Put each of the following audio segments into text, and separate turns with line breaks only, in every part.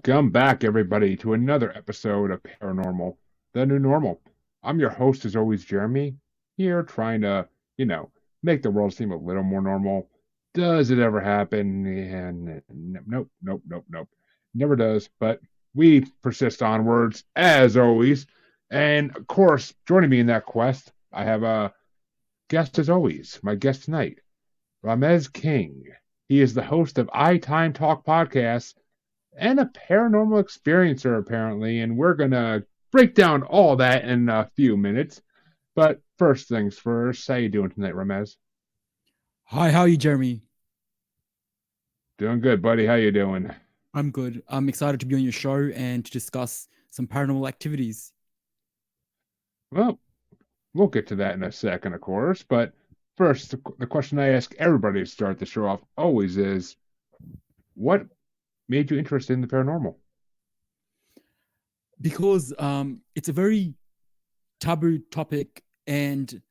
Welcome back, everybody, to another episode of Paranormal, the new normal. I'm your host, as always, Jeremy, here trying to, make the world seem a little more normal. Does it ever happen? And nope, nope, nope, nope. Never does, but we persist onwards, as always. And of course, joining me in that quest, I have a guest, as always, my guest tonight, Ramiz King. He is the host of iTimeTalk podcast and a paranormal experiencer, apparently. And we're going to break down all that in a few minutes. But first things first, how you doing tonight, Ramez?
Hi, how are you, Jeremy?
Doing good, buddy. How you doing?
I'm good. I'm excited to be on your show and to discuss some paranormal activities.
Well, we'll get to that in a second, of course. But first, the question I ask everybody to start the show off always is, what made you interested in the paranormal?
Because it's a very taboo topic, and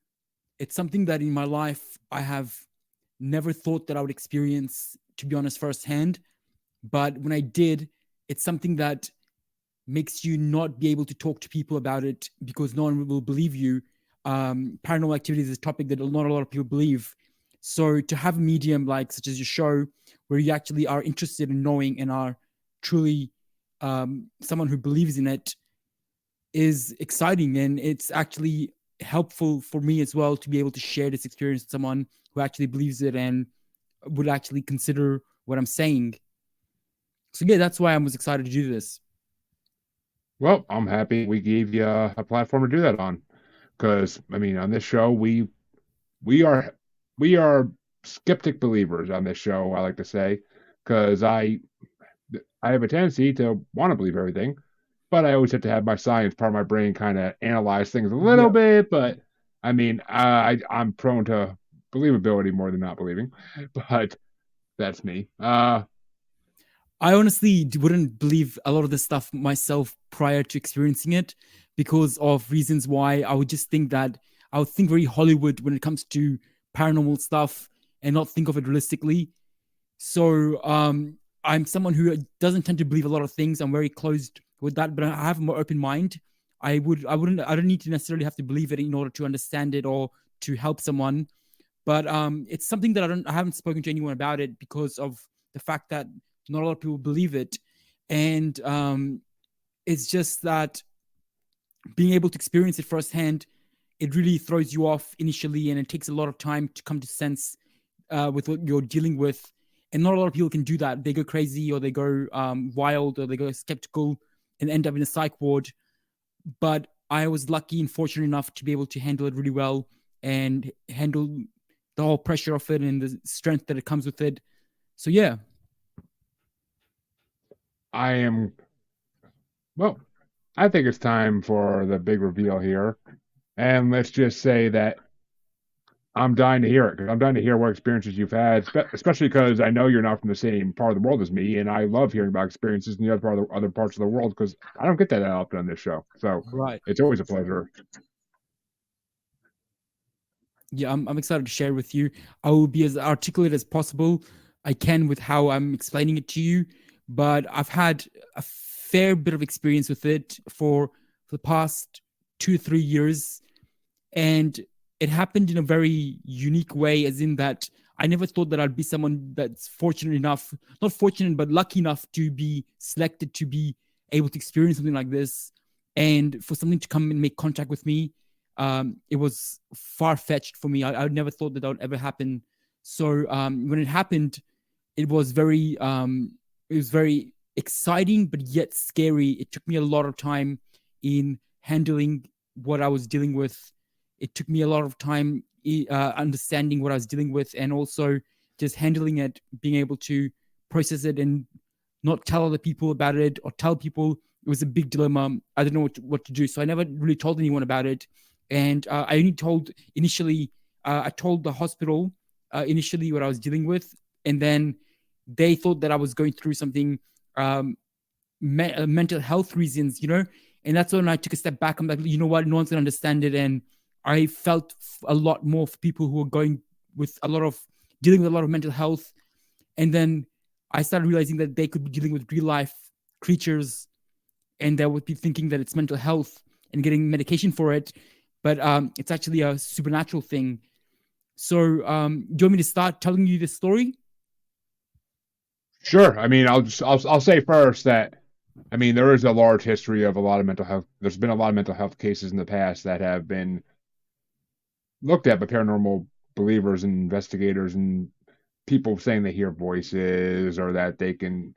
it's something that in my life I have never thought that I would experience, to be honest, firsthand. But when I did, it's something that makes you not be able to talk to people about it because no one will believe you. Paranormal activity is a topic that not a lot of people believe. So to have a medium like such as your show, where you actually are interested in knowing and are truly someone who believes in it, is exciting, and it's actually helpful for me as well to be able to share this experience with someone who actually believes it and would actually consider what I'm saying. So yeah, that's why I was excited to do this.
Well, I'm happy we gave you a platform to do that on. Because I mean, on this show, we are we are skeptic believers on this show. I like to say, because I have a tendency to want to believe everything, but I always have to have my science part of my brain kind of analyze things a little
Yeah.
bit. But I mean, I'm prone to believability more than not believing, but that's me.
I honestly wouldn't believe a lot of this stuff myself prior to experiencing it because of reasons why I would just think that I would think very Hollywood when it comes to paranormal stuff and not think of it realistically. So I'm someone who doesn't tend to believe a lot of things. I'm very closed with that, but I have a more open mind. I don't need to necessarily have to believe it in order to understand it or to help someone. But it's something that I haven't spoken to anyone about it because of the fact that not a lot of people believe it, and it's just that being able to experience it firsthand, it really throws you off initially, and it takes a lot of time to come to sense with what you're dealing with. And not a lot of people can do that. They go crazy, or they go wild, or they go skeptical, and end up in a psych ward. But I was lucky and fortunate enough to be able to handle it really well and handle the whole pressure of it and the strength that it comes with it. So yeah.
I am well. I think it's time for the big reveal here, and let's just say that I'm dying to hear it because I'm dying to hear what experiences you've had, especially because I know you're not from the same part of the world as me, and I love hearing about experiences in the other parts of the world because I don't get that often on this show. So
Right.
it's always a pleasure.
Yeah, I'm excited to share with you. I will be as articulate as possible I can with how I'm explaining it to you, but I've had a fair bit of experience with it for the past 2 3 years, and it happened in a very unique way, as in that I never thought that I'd be someone that's fortunate enough, not fortunate, but lucky enough to be selected to be able to experience something like this, and for something to come and make contact with me. It was far fetched for me. I never thought that would ever happen. So when it happened, it was very exciting, but yet scary. It took me a lot of time in handling what I was dealing with. It took me a lot of time understanding what I was dealing with, and also just handling it, being able to process it and not tell other people about it or tell people. It was a big dilemma. I didn't know what to do. So I never really told anyone about it. And I only told initially, I told the hospital initially what I was dealing with. And then they thought that I was going through something, mental health reasons, And that's when I took a step back. I'm like, you know what? No one's going to understand it. And I felt a lot more for people who are going with a lot of dealing with a lot of mental health. And then I started realizing that they could be dealing with real life creatures, and they would be thinking that it's mental health and getting medication for it, but it's actually a supernatural thing. So, do you want me to start telling you the story?
Sure. I mean, I'll say first that I mean there is a large history of a lot of mental health. There's been a lot of mental health cases in the past that have been looked at by paranormal believers and investigators and people saying they hear voices or that they can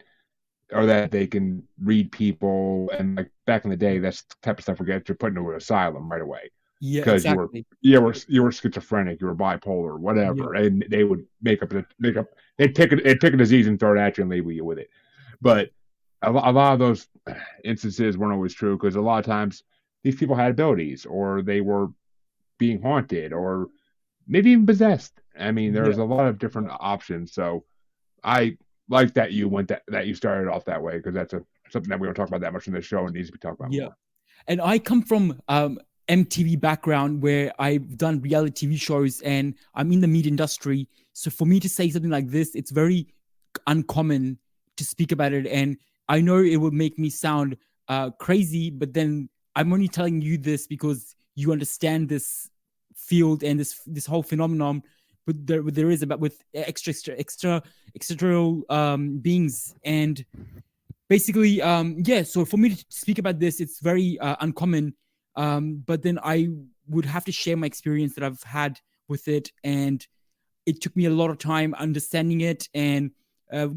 read people. And like back in the day, that's the type of stuff we get you put into an asylum right away
Yeah,
because
exactly.
you were schizophrenic, you were bipolar,
Yeah,
whatever, and they would make up they'd pick a disease and throw it at you and label you with it. But a lot of those instances weren't always true because a lot of times these people had abilities or they were being haunted or maybe even possessed. I mean,
yeah,
there's a lot of different options. So I like that you went that you started off that way because that's a something that we don't talk about that much in this show and needs to be talked about
yeah.
more.
And I come from MTV background where I've done reality TV shows and I'm in the media industry. So for me to say something like this, it's very uncommon to speak about it. And I know it will make me sound crazy, but then I'm only telling you this because you understand this field and this whole phenomenon. But there is about with extraterrestrial beings, and basically, yeah. So for me to speak about this, it's very uncommon. But then I would have to share my experience that I've had with it, and it took me a lot of time understanding it and uh,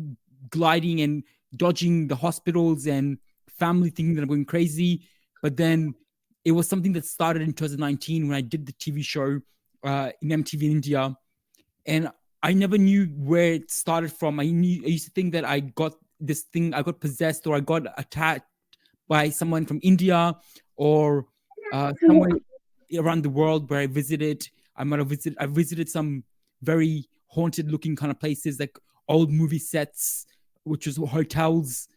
gliding and dodging the hospitals and family thinking that I'm going crazy. But then it was something that started in 2019 when I did the TV show in MTV in India, and I never knew where it started from. I used to think that I got this thing, I got possessed or I got attacked by someone from India or somewhere around the world where I visited. I visited some very haunted looking kind of places like old movie sets, which was hotels,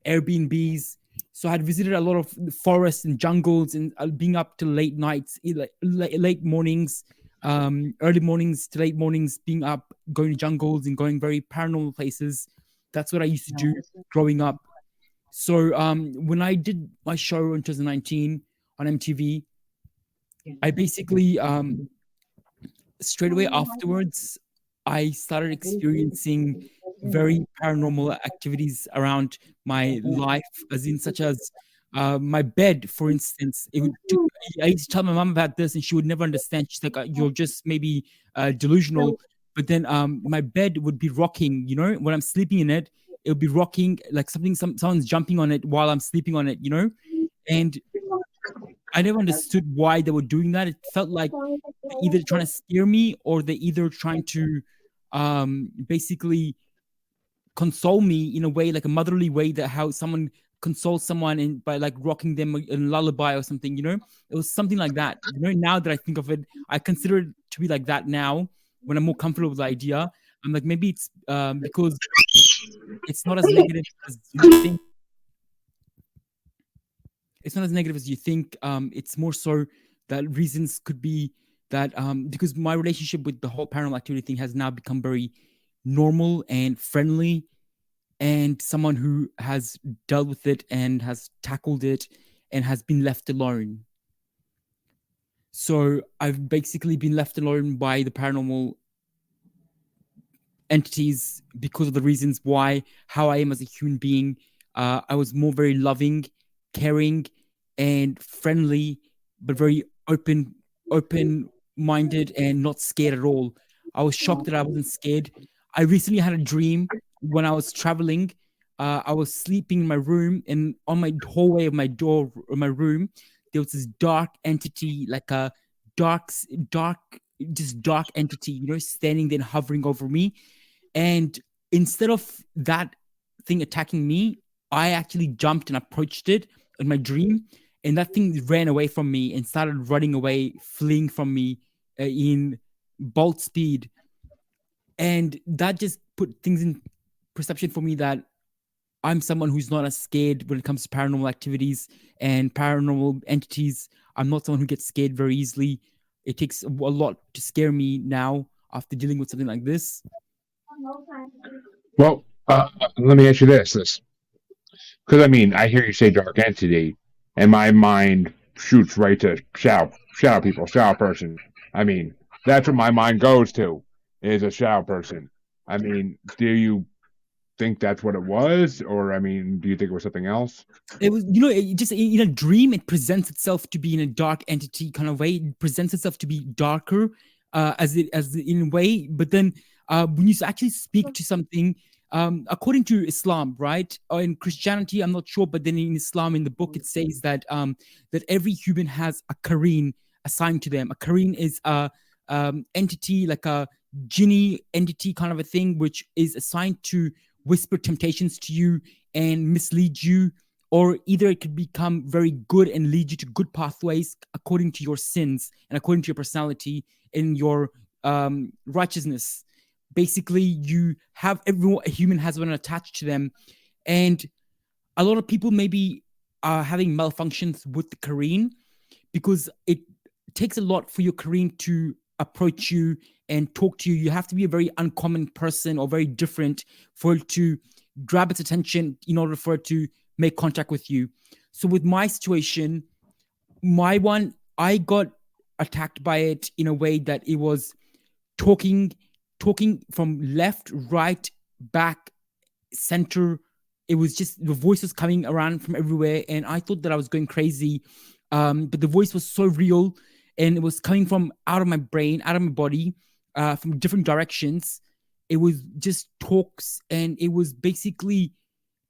Airbnbs. So I had visited a lot of forests and jungles and being up to late nights, late mornings, early mornings to late mornings, being up, going to jungles and going very paranormal places. That's what I used to do growing up. So when I did my show in 2019 on MTV, I basically straight away afterwards, I started experiencing very paranormal activities around my life, as in such as my bed, for instance. I used to tell my mom about this, and she would never understand. She's like, "You're just maybe delusional." But then my bed would be rocking. You know, when I'm sleeping in it, it would be rocking like someone's jumping on it while I'm sleeping on it. You know, and I never understood why they were doing that. It felt like they're either trying to scare me or they're either trying to basically console me in a way, like a motherly way, that how someone consoles someone and by like rocking them in a lullaby or something, you know? It was something like that. You know, now that I think of it, I consider it to be like that now when I'm more comfortable with the idea. I'm like, maybe it's because it's not as negative as you think. It's not as negative as you think. It's more so that reasons could be that because my relationship with the whole paranormal activity thing has now become very normal and friendly, and someone who has dealt with it and has tackled it and has been left alone. So I've basically been left alone by the paranormal entities because of the reasons why, how I am as a human being. I was more very loving, caring, and friendly, but very open minded, and not scared at all. I was shocked that I wasn't scared. I recently had a dream when I was traveling. I was sleeping in my room, and on my hallway of my door, of my room, there was this dark entity, like a dark, dark, just dark entity, you know, standing there and hovering over me. And instead of that thing attacking me, I actually jumped and approached it in my dream. And that thing ran away from me and started running away, fleeing from me in bolt speed. And that just put things in perception for me that I'm someone who's not as scared when it comes to paranormal activities and paranormal entities. I'm not someone who gets scared very easily. It takes a lot to scare me now after dealing with something like this.
Well, let me ask you this: Because I mean, I hear you say dark entity, and my mind shoots right to shadow people, shadow person. I mean, that's what my mind goes to is a shadow person. I mean, do you think that's what it was, or I mean, do you think it was something else?
It was, it just in a dream, it presents itself to be in a dark entity kind of way. It presents itself to be darker, as in a way. But then, when you actually speak to something, according to Islam, right, or in Christianity, I'm not sure, but then in Islam, in the book, it says that that every human has a Qareen assigned to them. A Qareen is a entity, like a genie entity kind of a thing, which is assigned to whisper temptations to you and mislead you, or either it could become very good and lead you to good pathways according to your sins and according to your personality and your righteousness. Basically, you have everyone, a human has one attached to them, and a lot of people maybe are having malfunctions with the Kareen because it takes a lot for your Kareen to approach you and talk to you. You have to be a very uncommon person or very different for it to grab its attention in order for it to make contact with you. So with my situation, my one, I got attacked by it in a way that it was talking, talking from left, right, back, center. It was just the voice was coming around from everywhere, and I thought that I was going crazy. But the voice was so real, and it was coming from out of my brain, out of my body, from different directions. It was just talks, and it was basically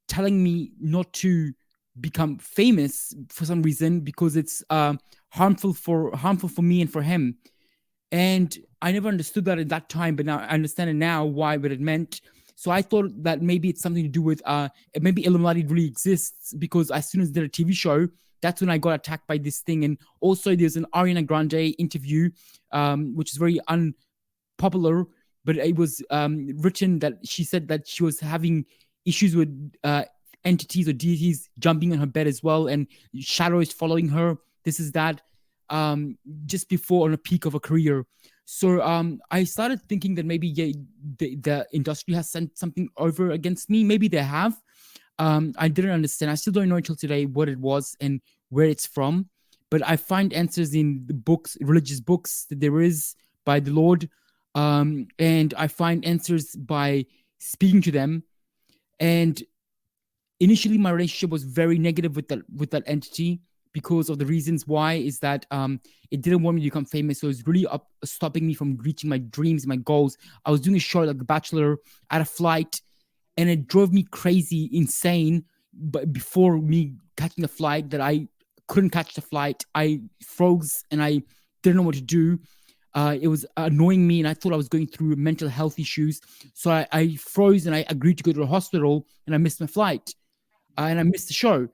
telling me not to become famous for some reason because it's harmful for me and for him. And I never understood that at that time, but now I understand it now why what it meant. So I thought that maybe it's something to do with maybe Illuminati really exists because as soon as I did a TV show, that's when I got attacked by this thing. And also there's an Ariana Grande interview, which is very unpopular, but it was written that she said that she was having issues with entities or deities jumping on her bed as well, and shadows following her. This is that. Just before on a peak of a career. So I started thinking that maybe the industry has sent something over against me. Maybe they have. I didn't understand. I still don't know until today what it was and where it's from. But I find answers in the books, religious books that there is by the Lord. And I find answers by speaking to them. And initially my relationship was very negative with that entity because of the reasons why is that it didn't want me to become famous. So it was really stopping me from reaching my dreams, my goals. I was doing a show like The Bachelor at a flight, and it drove me crazy, insane. But before me catching the flight, that I couldn't catch the flight, I froze and I didn't know what to do. It was annoying me, and I thought I was going through mental health issues. So I froze and I agreed to go to the hospital, and I missed my flight, and I missed the show.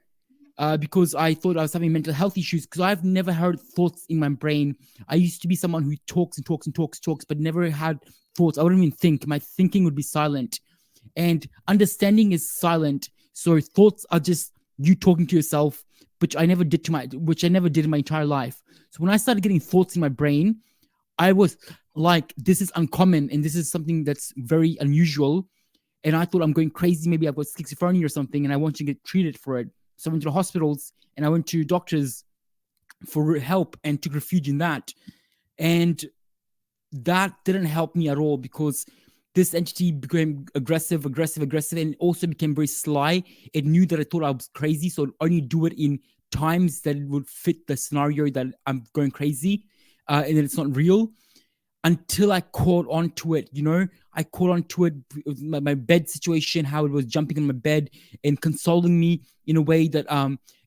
Because I thought I was having mental health issues because I've never heard thoughts in my brain. I used to be someone who talks and talks and talks, but never had thoughts. I wouldn't even think. My thinking would be silent. And understanding is silent. So thoughts are just you talking to yourself, which I never did in my entire life. So when I started getting thoughts in my brain, I was like, this is uncommon and this is something that's very unusual. And I thought I'm going crazy. Maybe I've got schizophrenia or something, and I want to get treated for it. So I went to the hospitals and I went to doctors for help and took refuge in that. And that didn't help me at all because this entity became aggressive, and also became very sly. It knew that I thought I was crazy, so it only do it in times that it would fit the scenario that I'm going crazy, and then it's not real. Until I caught on to it, I caught on to it with my bed situation, how it was jumping on my bed and consoling me in a way that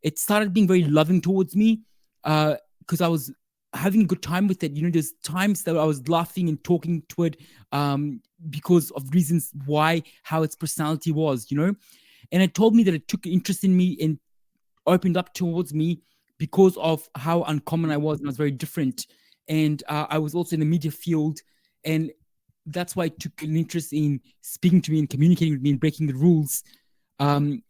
it started being very loving towards me because I was having a good time with it. There's times that I was laughing and talking to it because of reasons why, how its personality was, and it told me that it took interest in me and opened up towards me because of how uncommon I was, and I was very different. And I was also in the media field, and that's why I took an interest in speaking to me and communicating with me and breaking the rules. And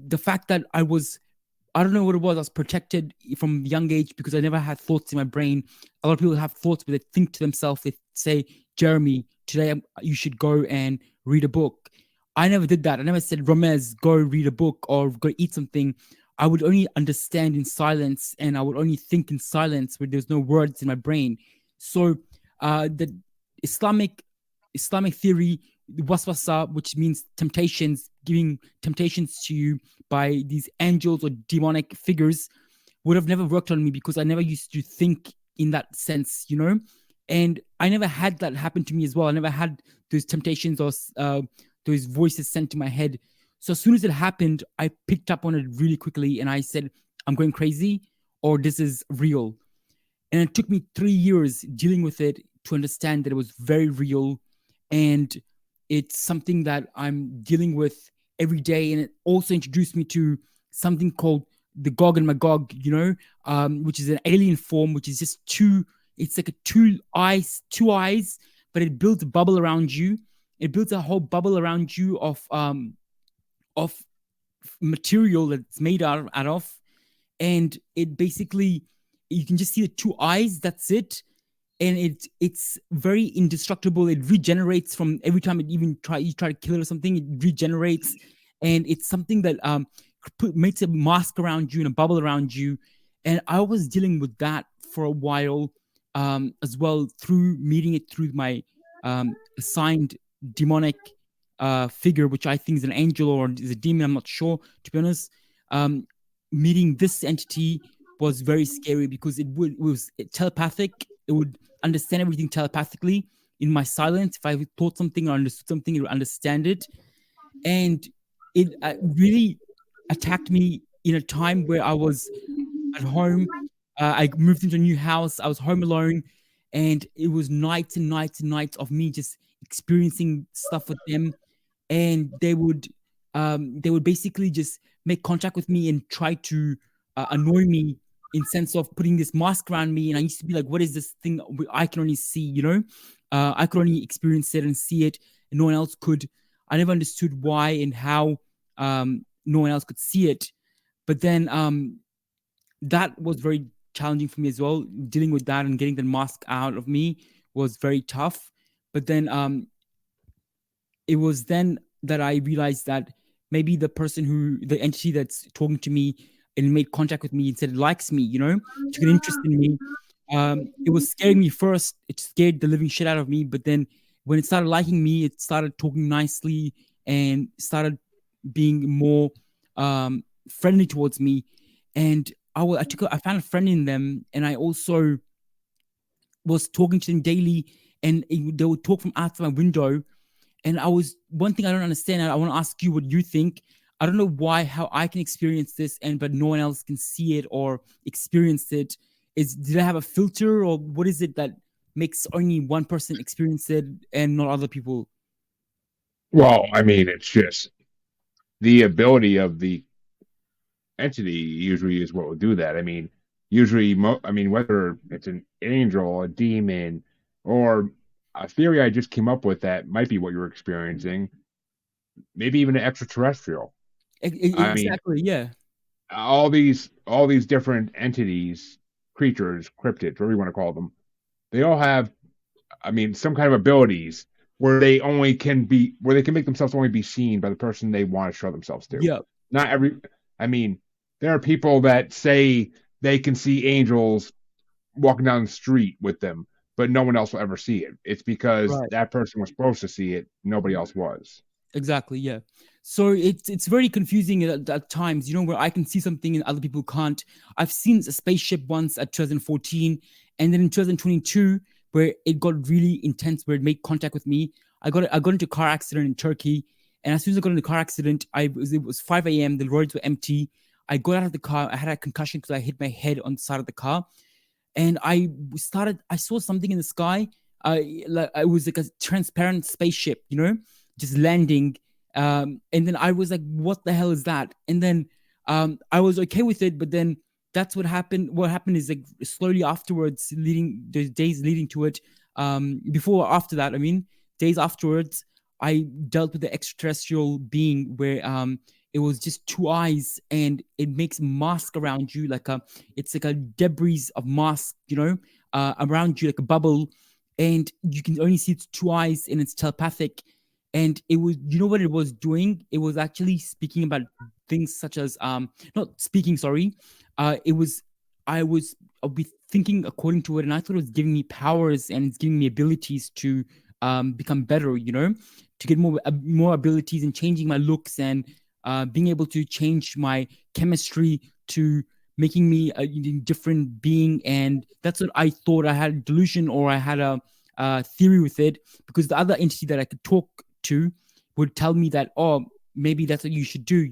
the fact that I don't know what it was, I was protected from a young age because I never had thoughts in my brain. A lot of people have thoughts, but they think to themselves, they say, Jeremy, today you should go and read a book. I never did that. I never said, Ramez, go read a book or go eat something. I would only understand in silence, and I would only think in silence where there's no words in my brain. So the Islamic Islamic theory, waswasa, which means temptations, giving temptations to you by these angels or demonic figures, would have never worked on me because I never used to think in that sense, you know? And I never had that happen to me as well. I never had those temptations or those voices sent to my head. So as soon as it happened, I picked up on it really quickly and I said, I'm going crazy or this is real. And it took me 3 years dealing with it to understand that it was very real. And it's something that I'm dealing with every day. And it also introduced me to something called the Gog and Magog, which is an alien form, which is just it's like a two eyes, but it builds a bubble around you. It builds a whole bubble around you of material that's made out of, and it basically, you can just see the two eyes. That's it, and it's very indestructible. It regenerates from every time you try to kill it or something. It regenerates, and it's something that makes a mask around you and a bubble around you. And I was dealing with that for a while, as well, through meeting it through my assigned demonic figure, which I think is an angel or is a demon. I'm not sure, to be honest. Meeting this entity was very scary because it was telepathic. It would understand everything telepathically in my silence. If I thought something or understood something, it would understand it. And it really attacked me in a time where I was at home. I moved into a new house. I was home alone, and it was nights and nights and nights of me just experiencing stuff with them. And they would basically just make contact with me and try to annoy me in sense of putting this mask around me. And I used to be like, what is this thing I can only see, I could only experience it and see it, and no one else could. I never understood why and how no one else could see it. But then that was very challenging for me as well. Dealing with that and getting the mask out of me was very tough. But then it was then that I realized that maybe the entity that's talking to me and made contact with me and said it likes me, took an interest in me. It was scaring me first. It scared the living shit out of me. But then when it started liking me, it started talking nicely and started being more friendly towards me. And I found a friend in them, and I also was talking to them daily, and they would talk from outside my window. And one thing I don't understand, I want to ask you what you think. I don't know how I can experience this, but no one else can see it or experience it. Did I have a filter, or what is it that makes only one person experience it and not other people?
Well, I mean, it's just the ability of the entity usually is what will do that. I mean, usually, whether it's an angel, a demon, or a theory I just came up with that might be what you're experiencing, maybe even an extraterrestrial. I mean,
Exactly, yeah.
all these different entities, creatures, cryptids, whatever you want to call them, they all have, some kind of abilities where they can make themselves only be seen by the person they want to show themselves to.
Yeah,
Not every, I mean, there are people that say they can see angels walking down the street with them, but no one else will ever see it. It's because
right.
that person was supposed to see it, nobody else was.
Exactly, yeah. So it's very confusing at times, where I can see something and other people can't. I've seen a spaceship once at 2014, and then in 2022, where it got really intense, where it made contact with me. I got into a car accident in Turkey, and as soon as I got in the car accident, it was 5 a.m. The roads were empty. I got out of the car. I had a concussion because I hit my head on the side of the car, and I saw something in the sky. It was like a transparent spaceship, just landing. And then I was like, what the hell is that? And then I was okay with it, but then that's what happened. What happened is, like, slowly afterwards, the days leading to it, before or after that, days afterwards, I dealt with the extraterrestrial being where it was just two eyes, and it makes mask around you, it's like a debris of mask, around you, like a bubble, and you can only see its two eyes, and it's telepathic. And it was, you know what it was doing? It was actually speaking about things such as not speaking, sorry. It was I was I'll be thinking according to it, and I thought it was giving me powers and it's giving me abilities to become better, to get more abilities and changing my looks and being able to change my chemistry to making me a different being. And that's what I thought. I had a delusion, or I had a theory with it, because the other entity that I could talk to would tell me that, oh, maybe that's what you should do,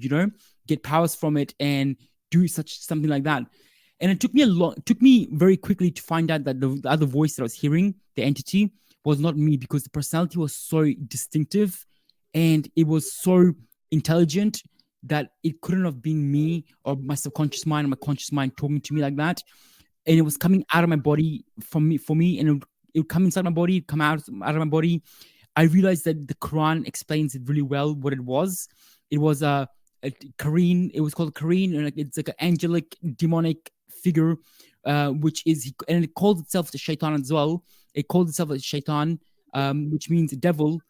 get powers from it and do such something like that. And it took me very quickly to find out that the other voice that I was hearing, the entity, was not me, because the personality was so distinctive and it was so intelligent that it couldn't have been me or my subconscious mind or my conscious mind talking to me like that. And it was coming out of my body for me, and it would come inside my body, come out of my body. I realized that the Quran explains it really well what it was. It was a Kareen. It was called Kareen, and it's like an angelic, demonic figure, which is, and it calls itself the Shaitan as well. It called itself a Shaitan, which means devil,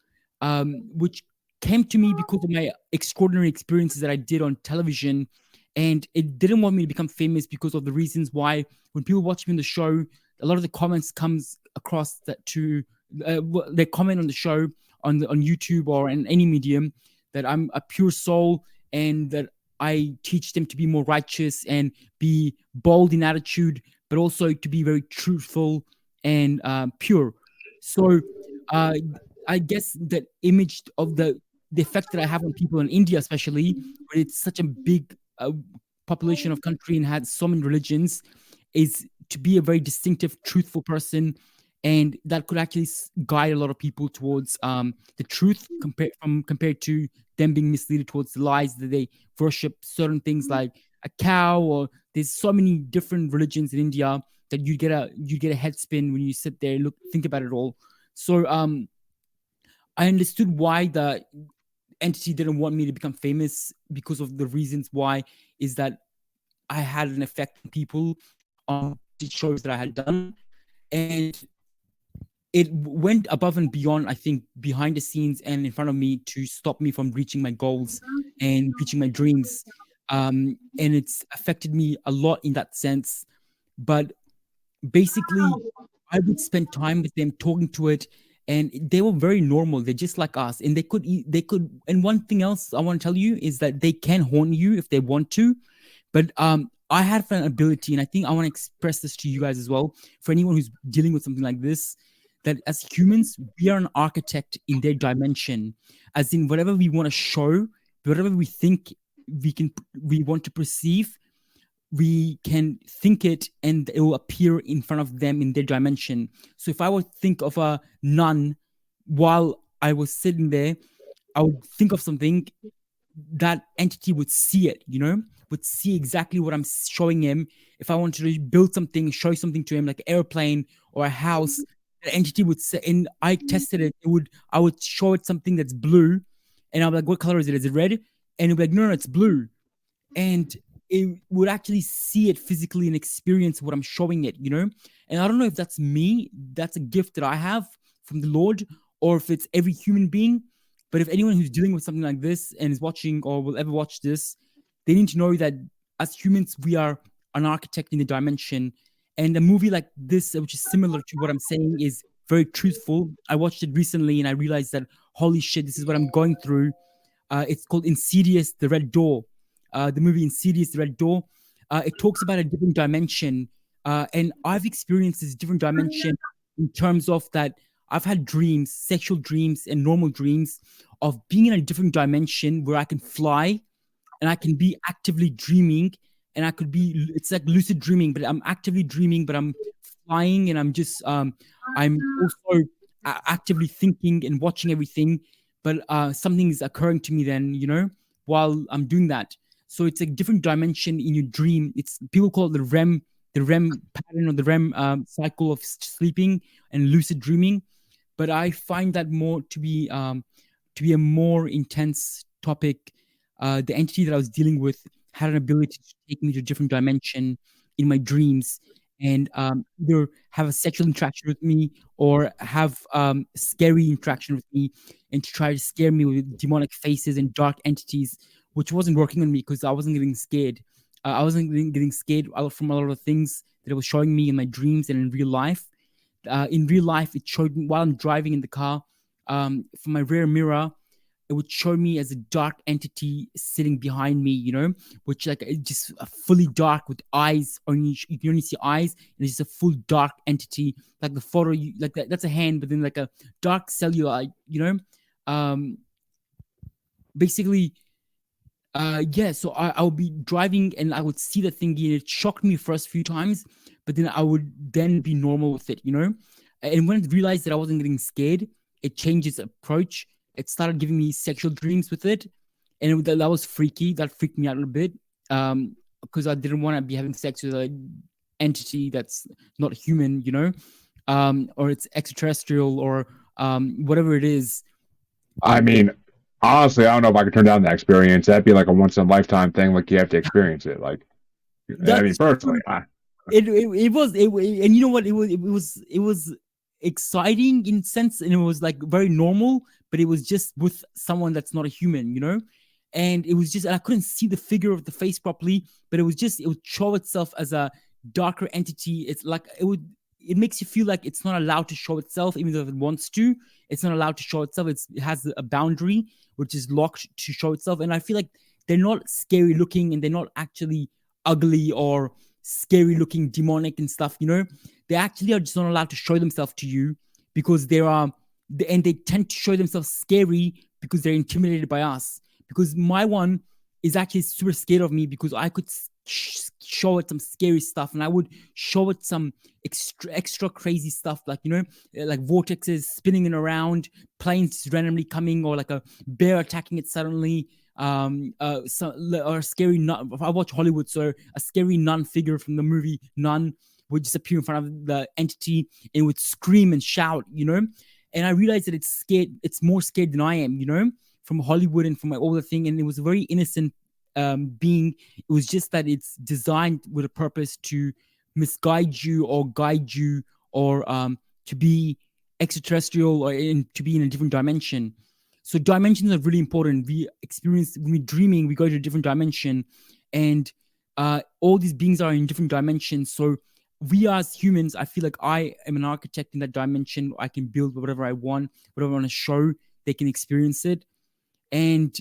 which came to me because of my extraordinary experiences that I did on television. And it didn't want me to become famous because of the reasons why when people watch me on the show, a lot of the comments comes across that to they comment on the show on YouTube or in any medium that I'm a pure soul and that I teach them to be more righteous and be bold in attitude, but also to be very truthful and pure. So uh, I guess that image of the effect that I have on people in India, especially where it's such a big population of country and had so many religions, is to be a very distinctive, truthful person, and that could actually guide a lot of people towards the truth compared to them being misled towards the lies that they worship certain things like a cow, or there's so many different religions in India that you get a head spin when you sit there and think about it all. So I understood why the entity didn't want me to become famous, because of the reasons why is that I had an effect on people on the shows that I had done. And it went above and beyond, I think, behind the scenes and in front of me to stop me from reaching my goals and reaching my dreams. And it's affected me a lot in that sense. But basically, I would spend time with them talking to it, and they were very normal. They're just like us, and they could. And one thing else I want to tell you is that they can haunt you if they want to, but I have an ability, and I think I want to express this to you guys as well. For anyone who's dealing with something like this, that as humans, we are an architect in their dimension, as in whatever we want to show, whatever we think we want to perceive, we can think it and it will appear in front of them in their dimension. So if I would think of a nun while I was sitting there, I would think of something, that entity would see it, would see exactly what I'm showing him. If I wanted to build something, show something to him, like an airplane or a house, the entity would say, and I tested it, I would show it something that's blue, and I'm like, what color is it? Is it red? And it'd be like, no, it's blue. And it would actually see it physically and experience what I'm showing it, And I don't know if that's me, that's a gift that I have from the Lord, or if it's every human being. But if anyone who's dealing with something like this and is watching or will ever watch this, they need to know that as humans, we are an architect in the dimension. And a movie like this, which is similar to what I'm saying, is very truthful. I watched it recently and I realized that, holy shit, this is what I'm going through. It's called Insidious, The Red Door. The movie Insidious, The Red Door. It talks about a different dimension. And I've experienced this different dimension in terms of that I've had dreams, sexual dreams, and normal dreams of being in a different dimension where I can fly and I can be actively dreaming. And it's like lucid dreaming, but I'm actively dreaming, but I'm flying and I'm also actively thinking and watching everything. But something is occurring to me then, while I'm doing that. So it's a different dimension in your dream. It's people call it the REM pattern or the REM cycle of sleeping and lucid dreaming. But I find that more to be a more intense topic. The entity that I was dealing with had an ability to take me to a different dimension in my dreams, and either have a sexual interaction with me or have scary interaction with me and to try to scare me with demonic faces and dark entities, which wasn't working on me because I wasn't getting scared. I wasn't getting scared from a lot of things that it was showing me in my dreams and in real life. In real life, it showed me while I'm driving in the car, from my rear mirror, it would show me as a dark entity sitting behind me, which like just fully dark with eyes. Only you can only see eyes, and it's just a full dark entity. Like the photo, like that's a hand, but then like a dark cellular, Um, basically, yeah, so I would be driving and I would see the thingy and it shocked me first few times, but then I would then be normal with it. And when I realized that I wasn't getting scared, it changed its approach. It started giving me sexual dreams with it, and that was freaky. That freaked me out a little bit, because I didn't want to be having sex with an entity that's not human, or it's extraterrestrial or whatever it is.
I mean, honestly, I don't know if I could turn down that experience. That'd be like a once in a lifetime thing. Like you have to experience it. Like, I mean,
That's
personally,
it was and you know what, it was exciting in sense, and it was like very normal, but it was just with someone that's not a human. And it was just, and I couldn't see the figure of the face properly, but it would show itself as a darker entity. It's like it makes you feel like it's not allowed to show itself, even though if it wants to. It's not allowed to show itself. It has a boundary which is locked to show itself, and I feel like they're not scary looking, and they're not actually ugly or scary looking demonic and stuff. They actually are just not allowed to show themselves to you because and they tend to show themselves scary because they're intimidated by us. Because my one is actually super scared of me because I could show it some scary stuff, and I would show it some extra crazy stuff, like vortexes spinning it around, planes just randomly coming, or like a bear attacking it suddenly, or a scary nun. I watch Hollywood, so a scary nun figure from the movie Nun would just appear in front of the entity and would scream and shout. And I realized that it's more scared than I am, from Hollywood and from my older thing. And it was a very innocent being. It was just that it's designed with a purpose to misguide you or guide you, or to be extraterrestrial, or to be in a different dimension. So dimensions are really important. When we're dreaming, we go to a different dimension, and all these beings are in different dimensions. So we as humans, I feel like I am an architect in that dimension. I can build whatever I want, whatever I want to show. They can experience it, and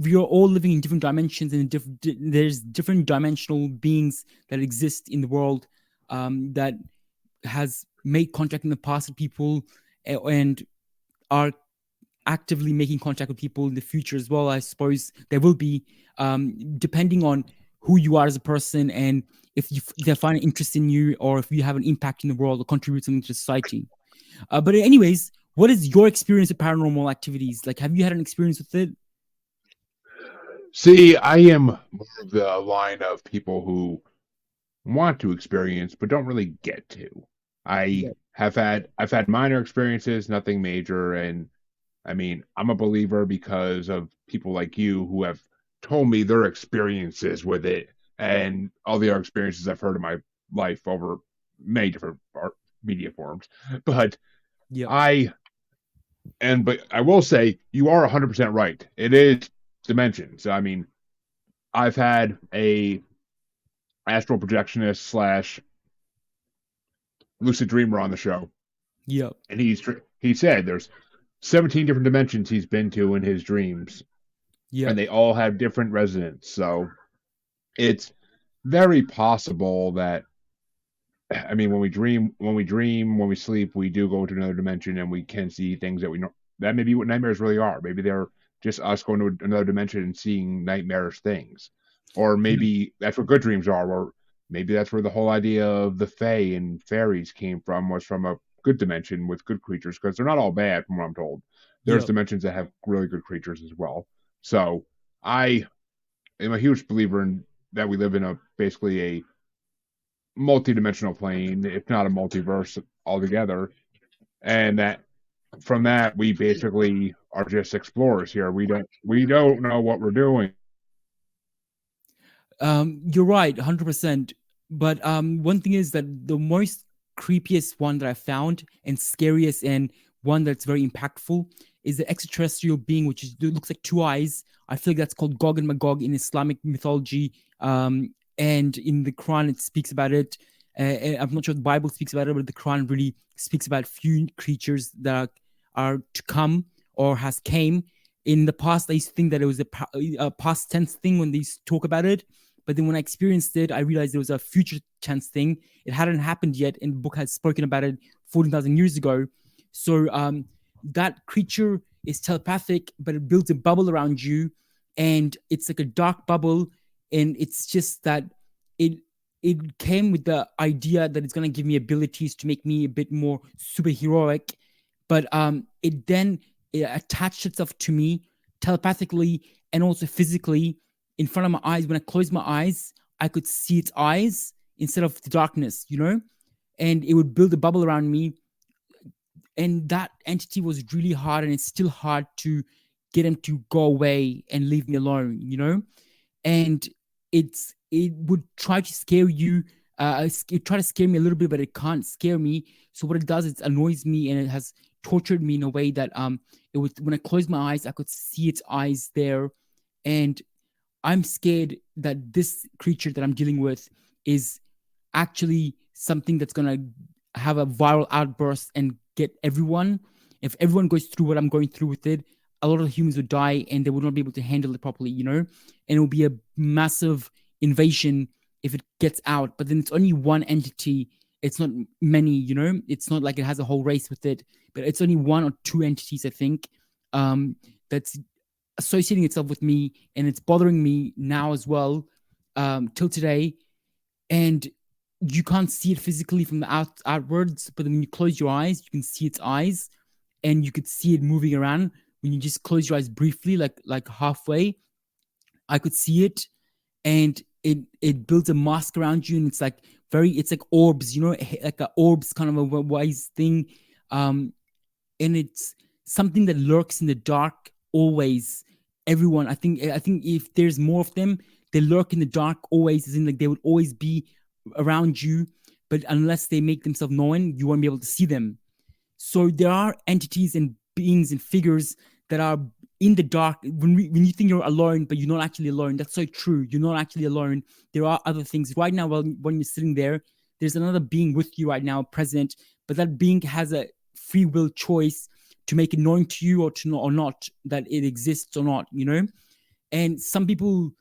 we are all living in different dimensions, and there's different dimensional beings that exist in the world, that has made contact in the past with people, and are actively making contact with people in the future as well. I suppose there will be, depending on who you are as a person, and if they find an interest in you, or if you have an impact in the world or contribute something to society. But anyways, what is your experience with paranormal activities? Like, have you had an experience with it?
see, I am more of the line of people who want to experience but don't really get to.
Yeah.
I've had minor experiences, nothing major, and I mean, I'm a believer because of people like you who have told me their experiences with it and all the other experiences I've heard in my life over many different media forms. But
Yep.
I but I will say you are 100% right. It is dimensions. I mean, I've had a astral projectionist slash lucid dreamer on the show,
Yep.
and he said there's 17 different dimensions he's been to in his dreams, and
Yep.
they all have different resonance. So it's very possible that, I mean, when we sleep, we do go to another dimension, and we can see things that we know. That may be what nightmares really are. Maybe they're just us going to another dimension and seeing nightmarish things, or
Yep.
maybe that's what good dreams are, or maybe that's where the whole idea of the fae and fairies came from, was from a good dimension with good creatures, because they're not all bad, from what I'm told. There's
Yep.
dimensions that have really good creatures as well. So I am a huge believer in that we live in a basically a multi-dimensional plane, if not a multiverse altogether, and that from that we basically are just explorers here. We don't know what we're doing.
You're right, 100%. But one thing is that the most creepiest one that I found and scariest and one that's very impactful is the extraterrestrial being, which looks like two eyes. I feel like that's called Gog and Magog in Islamic mythology. And in the Quran, it speaks about it. I'm not sure the Bible speaks about it, but the Quran really speaks about few creatures that are to come or has came. In the past, I used to think that it was a past tense thing when they used to talk about it, but then when I experienced it, I realized it was a future tense thing. It hadn't happened yet, and the book had spoken about it 14,000 years ago. So that creature is telepathic, but it builds a bubble around you, and it's like a dark bubble, and it's just that it it came with the idea that it's gonna give me abilities to make me a bit more superheroic, but it attached itself to me telepathically and also physically in front of my eyes. When I closed my eyes, I could see its eyes instead of the darkness, you know? And it would build a bubble around me. And that entity was really hard, and it's still hard to get him to go away and leave me alone, you know? And it would try to scare you. It tried to scare me a little bit, but it can't scare me. So what it does is it annoys me, and it has tortured me in a way that it would, when I closed my eyes, I could see its eyes there, and I'm scared that this creature that I'm dealing with is actually something that's gonna have a viral outburst and get everyone. If everyone goes through what I'm going through with it, a lot of humans would die and they would not be able to handle it properly, you know? And it will be a massive invasion if it gets out. But then it's only one entity. It's not many, you know? It's not like it has a whole race with it, but it's only one or two entities, I think, that's associating itself with me, and it's bothering me now as well, till today. And you can't see it physically from the outwards, but then when you close your eyes, you can see its eyes, and you could see it moving around. When you just close your eyes briefly, like halfway, I could see it, and it builds a mask around you, and it's like orbs, you know, like a orbs kind of a wise thing. Um, and it's something that lurks in the dark always. Everyone, I think if there's more of them, they lurk in the dark always, as in like they would always be around you, but unless they make themselves known, you won't be able to see them. So there are entities and beings and figures that are in the dark. When you think you're alone, but you're not actually alone. That's so true. You're not actually alone. There are other things. Right now, when you're sitting there, there's another being with you right now, present, but that being has a free will choice to make it known to you or not that it exists or not, you know? And some people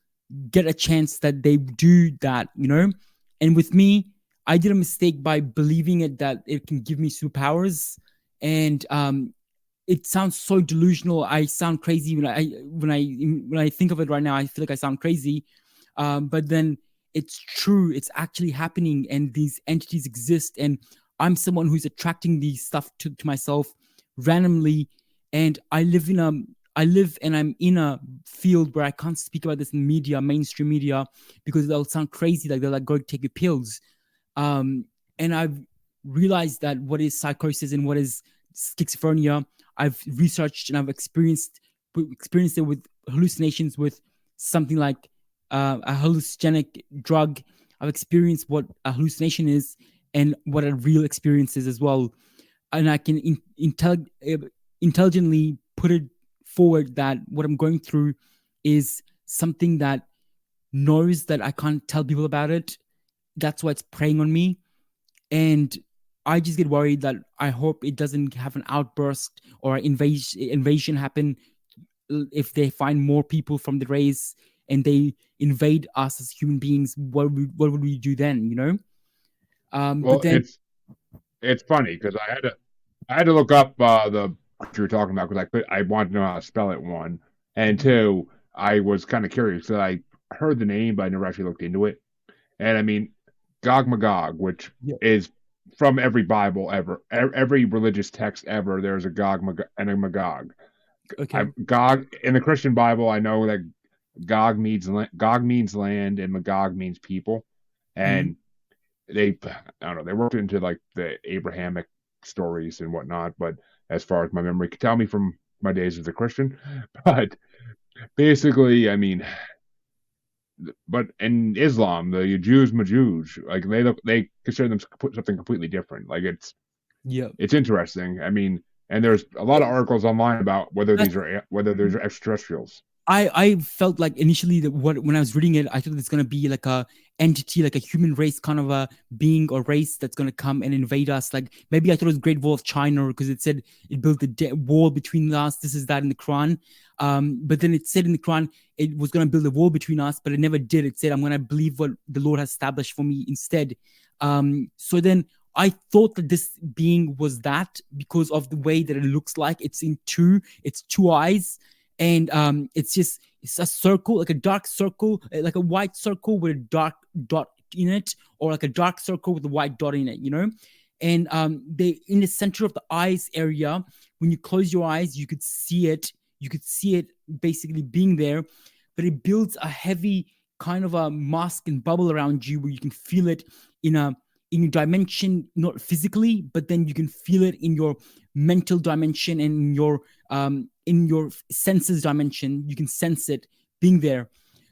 get a chance that they do that, you know? And with me, I did a mistake by believing it that it can give me superpowers. And it sounds so delusional. I sound crazy when I think of it right now. I feel like I sound crazy, but then it's true. It's actually happening, and these entities exist. And I'm someone who's attracting these stuff to myself randomly. And I live and I'm in a field where I can't speak about this in media, mainstream media, because they'll sound crazy. Like they're like, go take your pills. Um, and I've realized that what is psychosis and what is schizophrenia. I've researched and I've experienced it with hallucinations with something like a hallucinogenic drug. I've experienced what a hallucination is and what a real experience is as well. And I can intelligently put it forward that what I'm going through is something that knows that I can't tell people about it. That's why it's preying on me. And I just get worried that I hope it doesn't have an outburst or invasion happen if they find more people from the race and they invade us as human beings. What would we do then? You know. But
Well,
then
it's funny because I had to look up the creature you're talking about because I wanted to know how to spell it, one, and two, I was kind of curious. So I heard the name, but I never actually looked into it. And I mean, Gog Magog, which
yeah,
is from every Bible ever, every religious text ever, there's a Gog and a Magog.
okay.
Gog in the Christian Bible, I know that Gog means land and Magog means people,
Mm-hmm.
and they I don't know they worked into like the Abrahamic stories and whatnot. But as far as my memory could tell me from my days as a Christian, but basically, I mean, but in Islam, the Jews Majuj, like they consider them something completely different. Like
Yeah.
it's interesting. I mean, and there's a lot of articles online about whether these are extraterrestrials.
I felt like initially that when I was reading it, I thought it's gonna be like a entity, like a human race kind of a being or race that's gonna come and invade us. Like maybe I thought it was Great Wall of China because it said it built a wall between us. This is that in the Quran. But then it said in the Quran it was gonna build a wall between us, but it never did. It said I'm gonna believe what the Lord has established for me instead. So then I thought that this being was that because of the way that it looks like. It's two eyes, and it's a circle, like a dark circle, like a white circle with a dark dot in it, or like a dark circle with a white dot in it, and they in the center of the eyes area, when you close your eyes you could see it basically being there, but it builds a heavy kind of a mask and bubble around you where you can feel it in a in your dimension, not physically, but then you can feel it in your mental dimension and in your senses dimension. You can sense it being there.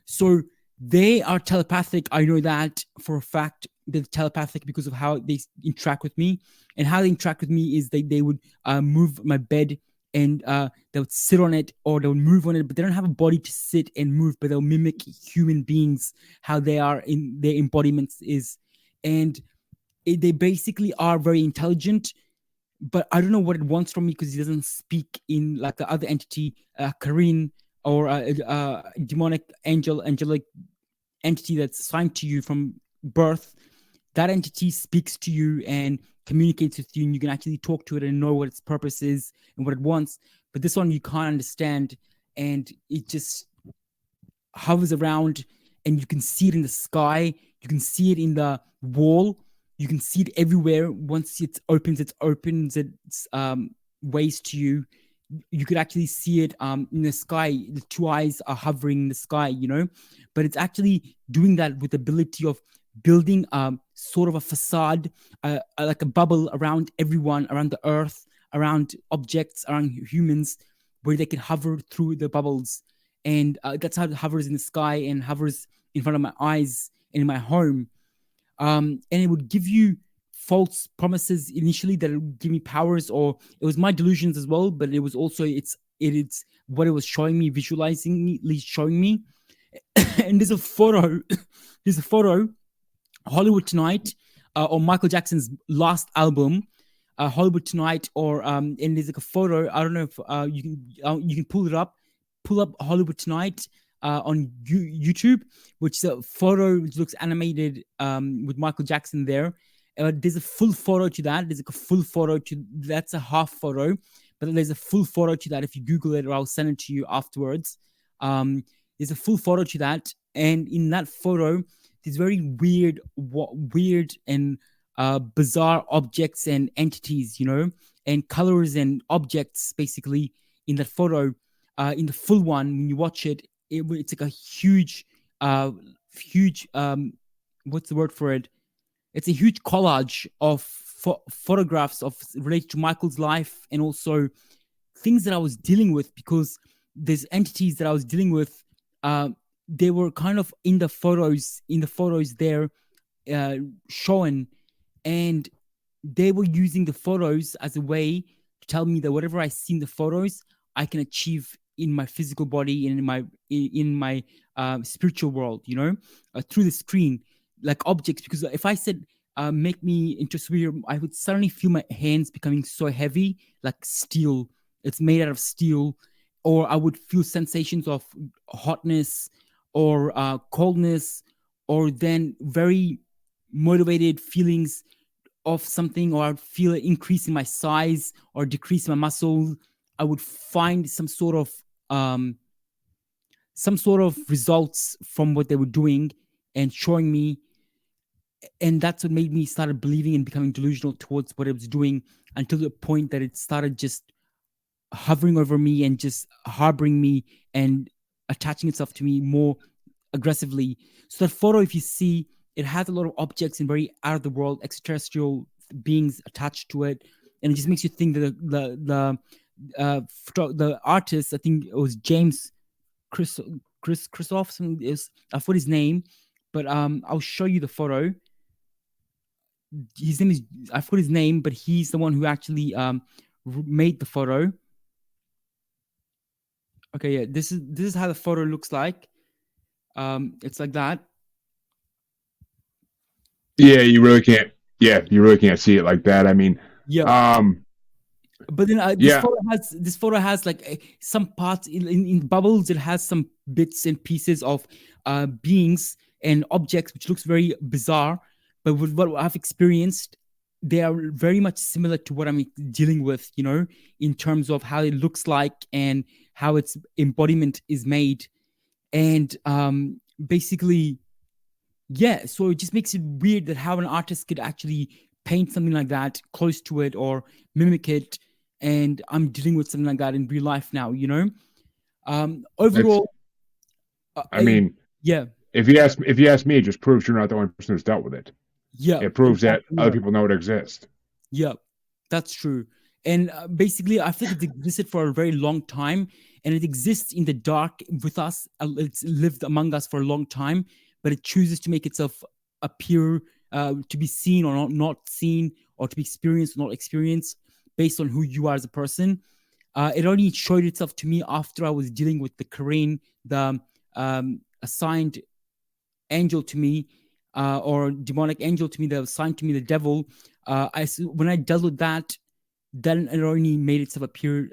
So they are telepathic. I know that for a fact. They're telepathic because of how they interact with me. And how they interact with me is they would move my bed, and they would sit on it, or they would move on it, but they don't have a body to sit and move, but they'll mimic human beings, how they are in their embodiments is. And they basically are very intelligent, but I don't know what it wants from me because he doesn't speak in like the other entity, Karin, or a demonic angelic entity that's assigned to you from birth. That entity speaks to you and communicates with you, and you can actually talk to it and know what its purpose is and what it wants. But this one you can't understand, and it just hovers around, and you can see it in the sky, you can see it in the wall, you can see it everywhere. Once it opens its ways to you, you could actually see it in the sky. The two eyes are hovering in the sky, but it's actually doing that with the ability of building sort of a facade, like a bubble around everyone, around the earth, around objects, around humans, where they can hover through the bubbles. And that's how it hovers in the sky and hovers in front of my eyes and in my home. And it would give you false promises initially that it would give me powers, or it was my delusions as well, but it was also it's what it was showing me, visualizing me, showing me. And there's a photo, there's a photo, Hollywood Tonight, or Michael Jackson's last album, Hollywood Tonight, or and there's like a photo. I don't know if you can pull it up, pull up Hollywood Tonight on YouTube, which is a photo which looks animated with Michael Jackson there. There's a full photo to that. There's like a full photo to that's a half photo, but there's a full photo to that. If you Google it, or I'll send it to you afterwards. There's a full photo to that, and in that photo, there's very weird and bizarre objects and entities, and colors and objects basically in that photo. In the full one, when you watch it, it's like a huge what's the word for it? It's a huge collage of photographs of related to Michael's life, and also things that I was dealing with, because there's entities that I was dealing with. They were kind of in the photos there, shown, and they were using the photos as a way to tell me that whatever I see in the photos, I can achieve in my physical body and in my spiritual world, through the screen, like objects. Because if I said make me into a superhero, I would suddenly feel my hands becoming so heavy, like steel. It's made out of steel. Or I would feel sensations of hotness or coldness, or then very motivated feelings of something, or I'd feel an increase in my size or decrease in my muscle. I would find some sort of results from what they were doing and showing me. And that's what made me started believing and becoming delusional towards what it was doing, until the point that it started just hovering over me and just harboring me and attaching itself to me more aggressively. So that photo, if you see, it has a lot of objects and very out of the world extraterrestrial beings attached to it, and it just makes you think that the artist, I think it was James Christoph. Something is I forgot his name, but I'll show you the photo. His name is I forgot his name, but he's the one who actually made the photo. Okay, yeah, this is how the photo looks like. It's like that.
Yeah, you really can't. Yeah, you really can't see it like that. I mean,
Yeah,
um,
but then
yeah,
this photo has like some parts in bubbles. It has some bits and pieces of beings and objects, which looks very bizarre. But with what I've experienced, they are very much similar to what I'm dealing with. In terms of how it looks like and how its embodiment is made, and basically, yeah. So it just makes it weird that how an artist could actually paint something like that close to it or mimic it. And I'm dealing with something like that in real life now.
it's.
Overall,
I mean,
yeah,
if you ask me, it just proves you're not the only person who's dealt with it.
yeah,
It proves that
exactly.
other people know it exists.
Yeah, that's true. And basically, I think it's existed for a very long time, and it exists in the dark with us. It's lived among us for a long time, but it chooses to make itself appear to be seen or not seen, or to be experienced or not experienced, based on who you are as a person. It only showed itself to me after I was dealing with the Karain, the assigned angel to me, or demonic angel to me that was assigned to me, the devil. When I dealt with that, then it only made itself appeared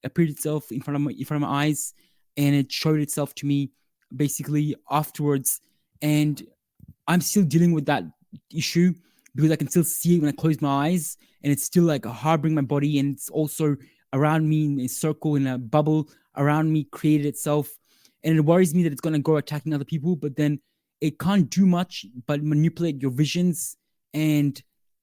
itself in front of my eyes, and it showed itself to me basically afterwards. And I'm still dealing with that issue because I can still see it when I close my eyes, and it's still like harboring my body, and it's also around me in a circle, in a bubble around me, created itself. And it worries me that it's gonna go attacking other people, but then it can't do much but manipulate your visions and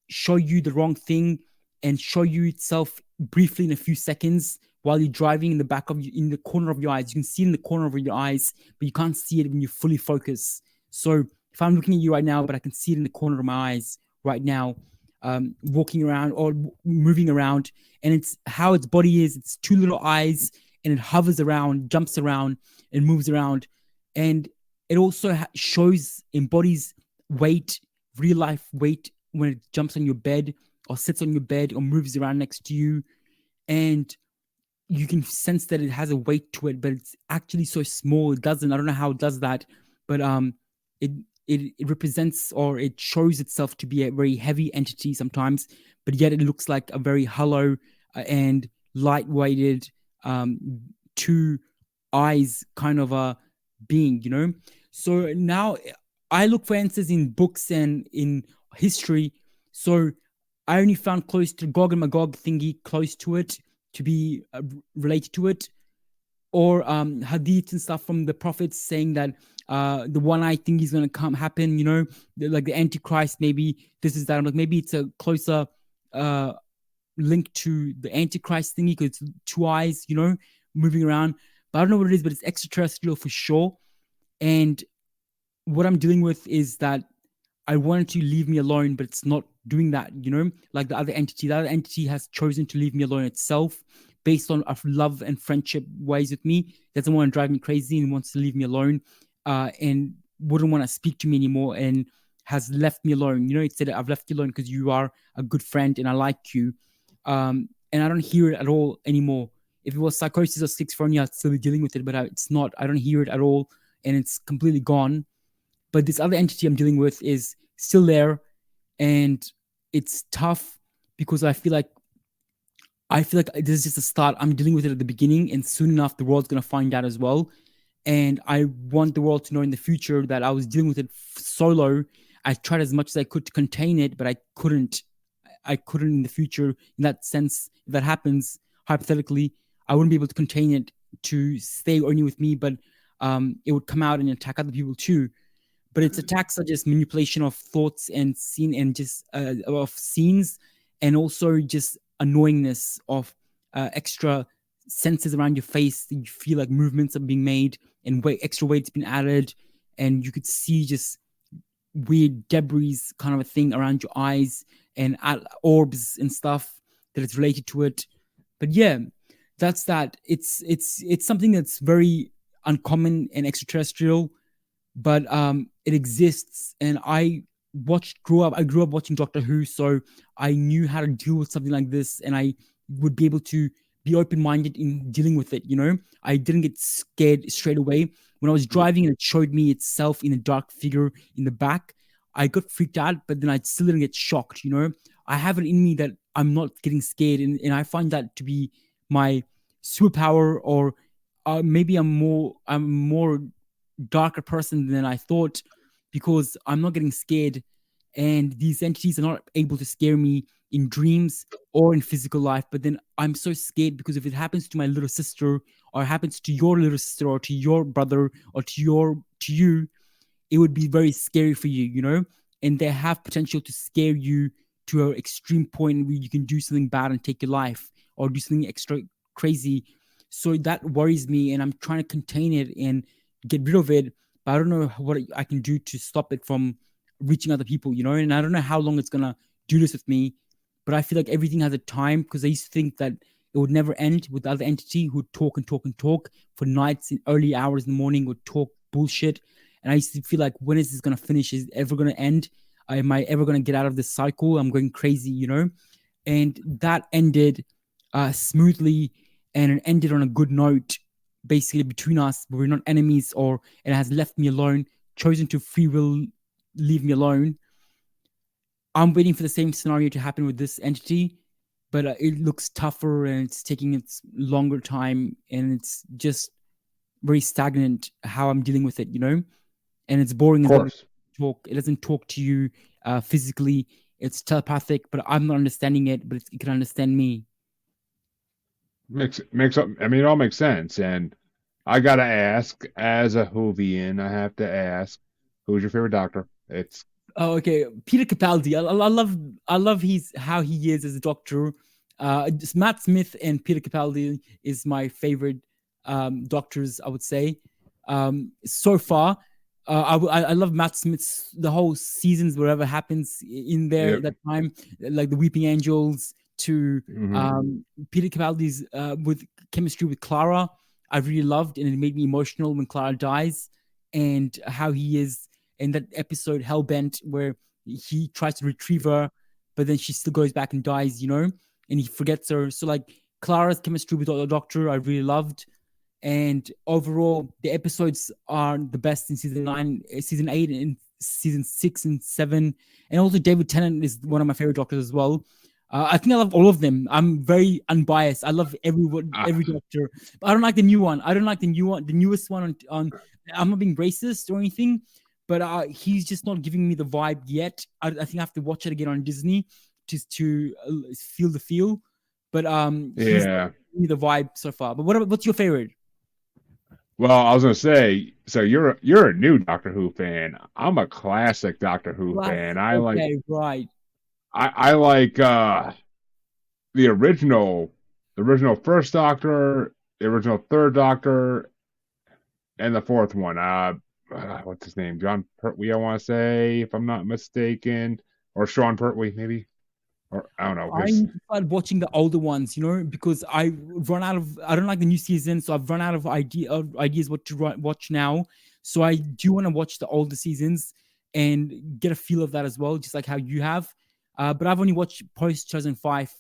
show you the wrong thing, and show you itself briefly in a few seconds while you're driving in the corner of your eyes. You can see it in the corner of your eyes, but you can't see it when you fully focus. So if I'm looking at you right now, but I can see it in the corner of my eyes right now, walking around or moving around, and it's how its body is. It's two little eyes, and it hovers around, jumps around, and moves around, and it also embodies weight, real life weight, when it jumps on your bed or sits on your bed or moves around next to you, and you can sense that it has a weight to it, but it's actually so small. It doesn't. I don't know how it does that, but it it represents, or it shows itself to be a very heavy entity sometimes, but yet it looks like a very hollow and lightweighted two eyes kind of a being. So now I look for answers in books and in history. So I only found close to Gog and Magog thingy, close to it, to be related to it, or hadiths and stuff from the prophets saying that the one eye thing is going to happen, like the Antichrist, maybe this is that. I'm like, maybe it's a closer link to the Antichrist thingy because it's two eyes, moving around. But I don't know what it is, but it's extraterrestrial for sure. And what I'm dealing with is that I wanted to leave me alone, but it's not doing that, like the other entity. The other entity has chosen to leave me alone itself based on love and friendship ways with me. It doesn't want to drive me crazy and wants to leave me alone, and wouldn't want to speak to me anymore, and has left me alone. It said, I've left you alone because you are a good friend and I like you. And I don't hear it at all anymore. If it was psychosis or schizophrenia, I'd still be dealing with it, but it's not. I don't hear it at all, and it's completely gone. But this other entity I'm dealing with is still there, and it's tough because I feel like this is just a start. I'm dealing with it at the beginning, and soon enough, the world's gonna find out as well. And I want the world to know in the future that I was dealing with it solo. I tried as much as I could to contain it, but I couldn't. I couldn't in the future. In that sense, if that happens, hypothetically, I wouldn't be able to contain it to stay only with me, but it would come out and attack other people too. But its attacks are just manipulation of thoughts and scene, and just of scenes, and also just annoyingness of extra senses around your face that you feel like movements are being made, and extra weight's been added, and you could see just weird debris kind of a thing around your eyes, and orbs and stuff that is related to it. But yeah, that's that. It's something that's very uncommon and extraterrestrial, but it exists. And I grew up watching Doctor Who, so I knew how to deal with something like this, and I would be able to be open-minded in dealing with it. I didn't get scared straight away. When I was driving and it showed me itself in a dark figure in the back, I got freaked out, but then I still didn't get shocked. I have it in me that I'm not getting scared, and I find that to be my superpower, or maybe I'm more darker person than I thought, because I'm not getting scared, and these entities are not able to scare me in dreams or in physical life. But then I'm so scared, because if it happens to my little sister, or happens to your little sister, or to your brother, or to you, it would be very scary for you. And they have potential to scare you to an extreme point where you can do something bad and take your life, or do something extra crazy. So that worries me, and I'm trying to contain it and get rid of it. But I don't know what I can do to stop it from reaching other people. And I don't know how long it's gonna do this with me. But I feel like everything has a time, because I used to think that it would never end with the other entity who would talk and talk and talk for nights, in early hours in the morning, would talk bullshit. And I used to feel like, when is this gonna finish? Is it ever gonna end? Am I ever gonna get out of this cycle? I'm going crazy. And that ended smoothly, and it ended on a good note, basically between us. We're not enemies, or it has left me alone, chosen to free will leave me alone. I'm waiting for the same scenario to happen with this entity, but it looks tougher, and it's taking its longer time, and it's just very stagnant how I'm dealing with it. And it's boring
Of
as well.
course.
It doesn't talk to you physically. It's telepathic, but I'm not understanding it, but it can understand me.
Makes up. I mean, it all makes sense. And I gotta ask, as a Whovian, I have to ask, who's your favorite Doctor? It's
Oh, okay. Peter Capaldi. I love how he is as a doctor. Matt Smith and Peter Capaldi is my favorite doctors, I would say. So far, I love Matt Smith's the whole seasons, whatever happens in there
yep.
that time, like the Weeping Angels, to
Hmm.
Peter Capaldi's with chemistry with Clara. I really loved, and it made me emotional when Clara dies, and how he is in that episode Hellbent, where he tries to retrieve her, but then she still goes back and dies, and he forgets her. So like Clara's chemistry with the Doctor, I really loved. And overall, the episodes are the best in season 8, and season 6 and 7. And also, David Tennant is one of my favorite doctors as well. I think I love all of them. I'm very unbiased. I love every doctor. But I don't like the new one. I don't like the newest one. On I'm not being racist or anything, but he's just not giving me the vibe yet. I think I have to watch it again on Disney just to feel the feel. But he's not
Yeah.
giving me the vibe so far. But what's your favorite?
Well, I was gonna say, so you're a new Doctor Who fan. I'm a classic Doctor Who fan.
Classic. Okay, right.
I like the original first Doctor, the original third Doctor, and the fourth one. What's his name? John Pertwee, I want to say, if I'm not mistaken, or Sean Pertwee, maybe, or I don't know.
I
His
need to start watching the older ones, because I don't like the new season, so I've run out of ideas what to watch now. So I do want to watch the older seasons and get a feel of that as well, just like how you have. But I've only watched post 2005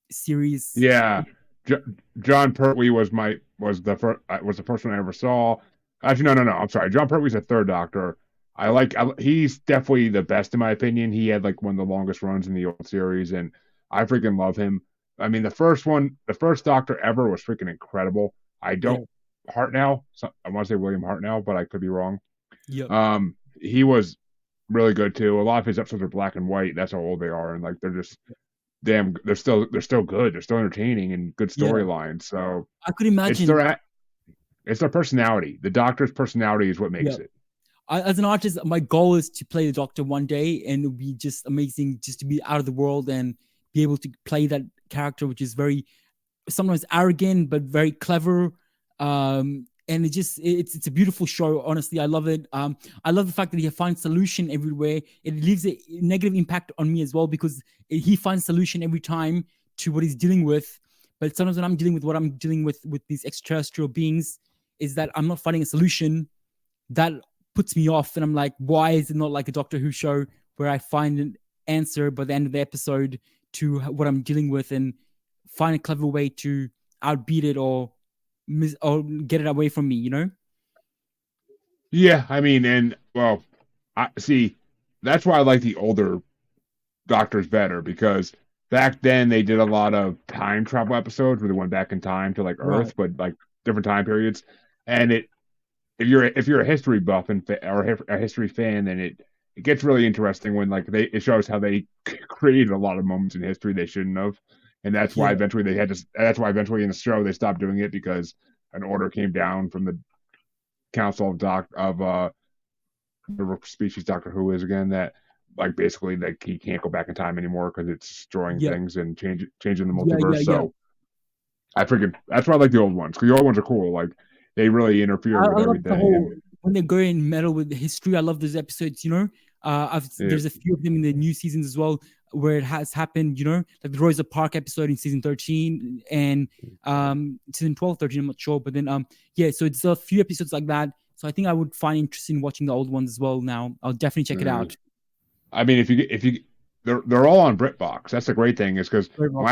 series.
Yeah, J- John Pertwee was the first one I ever saw. Actually, no. I'm sorry. John Pertwee's the third Doctor. He's definitely the best in my opinion. He had like one of the longest runs in the old series, and I freaking love him. I mean, the first Doctor ever was freaking incredible. I
Yeah.
don't Hartnell. I want to say William Hartnell, but I could be wrong.
Yep.
He was really good too. A lot of his episodes are black and white. That's how old they are, and like they're just damn, they're still good. They're still entertaining and good
Yeah.
storylines. So
I could
it's
imagine.
it's their personality. The Doctor's personality is what
Yeah.
makes it.
As an artist, my goal is to play the Doctor one day, and it would be just amazing just to be out of the world and be able to play that character, which is very sometimes arrogant but very clever. And it's a beautiful show. Honestly, I love it. I love the fact that he finds solution everywhere. It leaves a negative impact on me as well, because he finds solution every time to what he's dealing with. But sometimes when I'm dealing with what I'm dealing with these extraterrestrial beings, is that I'm not finding a solution. That puts me off, and I'm like, why is it not like a Doctor Who show where I find an answer by the end of the episode to what I'm dealing with and find a clever way to outbeat it or get it away from me, you know?
Yeah, I mean, and well, I see. That's why I like the older Doctors better because back then they did a lot of time travel episodes where they went back in time to like
Right.
Earth, but like different time periods. And it if you're a history buff or a history fan, then it gets really interesting when like it shows how they created a lot of moments in history they shouldn't have, and that's why
Yeah.
eventually they had to. That's why eventually in the show they stopped doing it because an order came down from the Council of the species Doctor Who is again that like basically like he can't go back in time anymore because it's destroying
Yeah.
things and changing the
Yeah.
multiverse.
Yeah. Yeah.
So I figured that's why I like the old ones because the old ones are cool. Like they really interfere with
I love the
everything
whole
and
when they go in metal with the history. I love those episodes. You know,
yeah.
there's a few of them in the new seasons as well where it has happened. You know, like the Rosa Park episode in season 13 and season 12, 13. I'm not sure, but then yeah. So it's a few episodes like that. So I think I would find interesting watching the old ones as well. Now I'll definitely check it out.
I mean, if you they're all on BritBox. That's the great thing is because
Bird Box.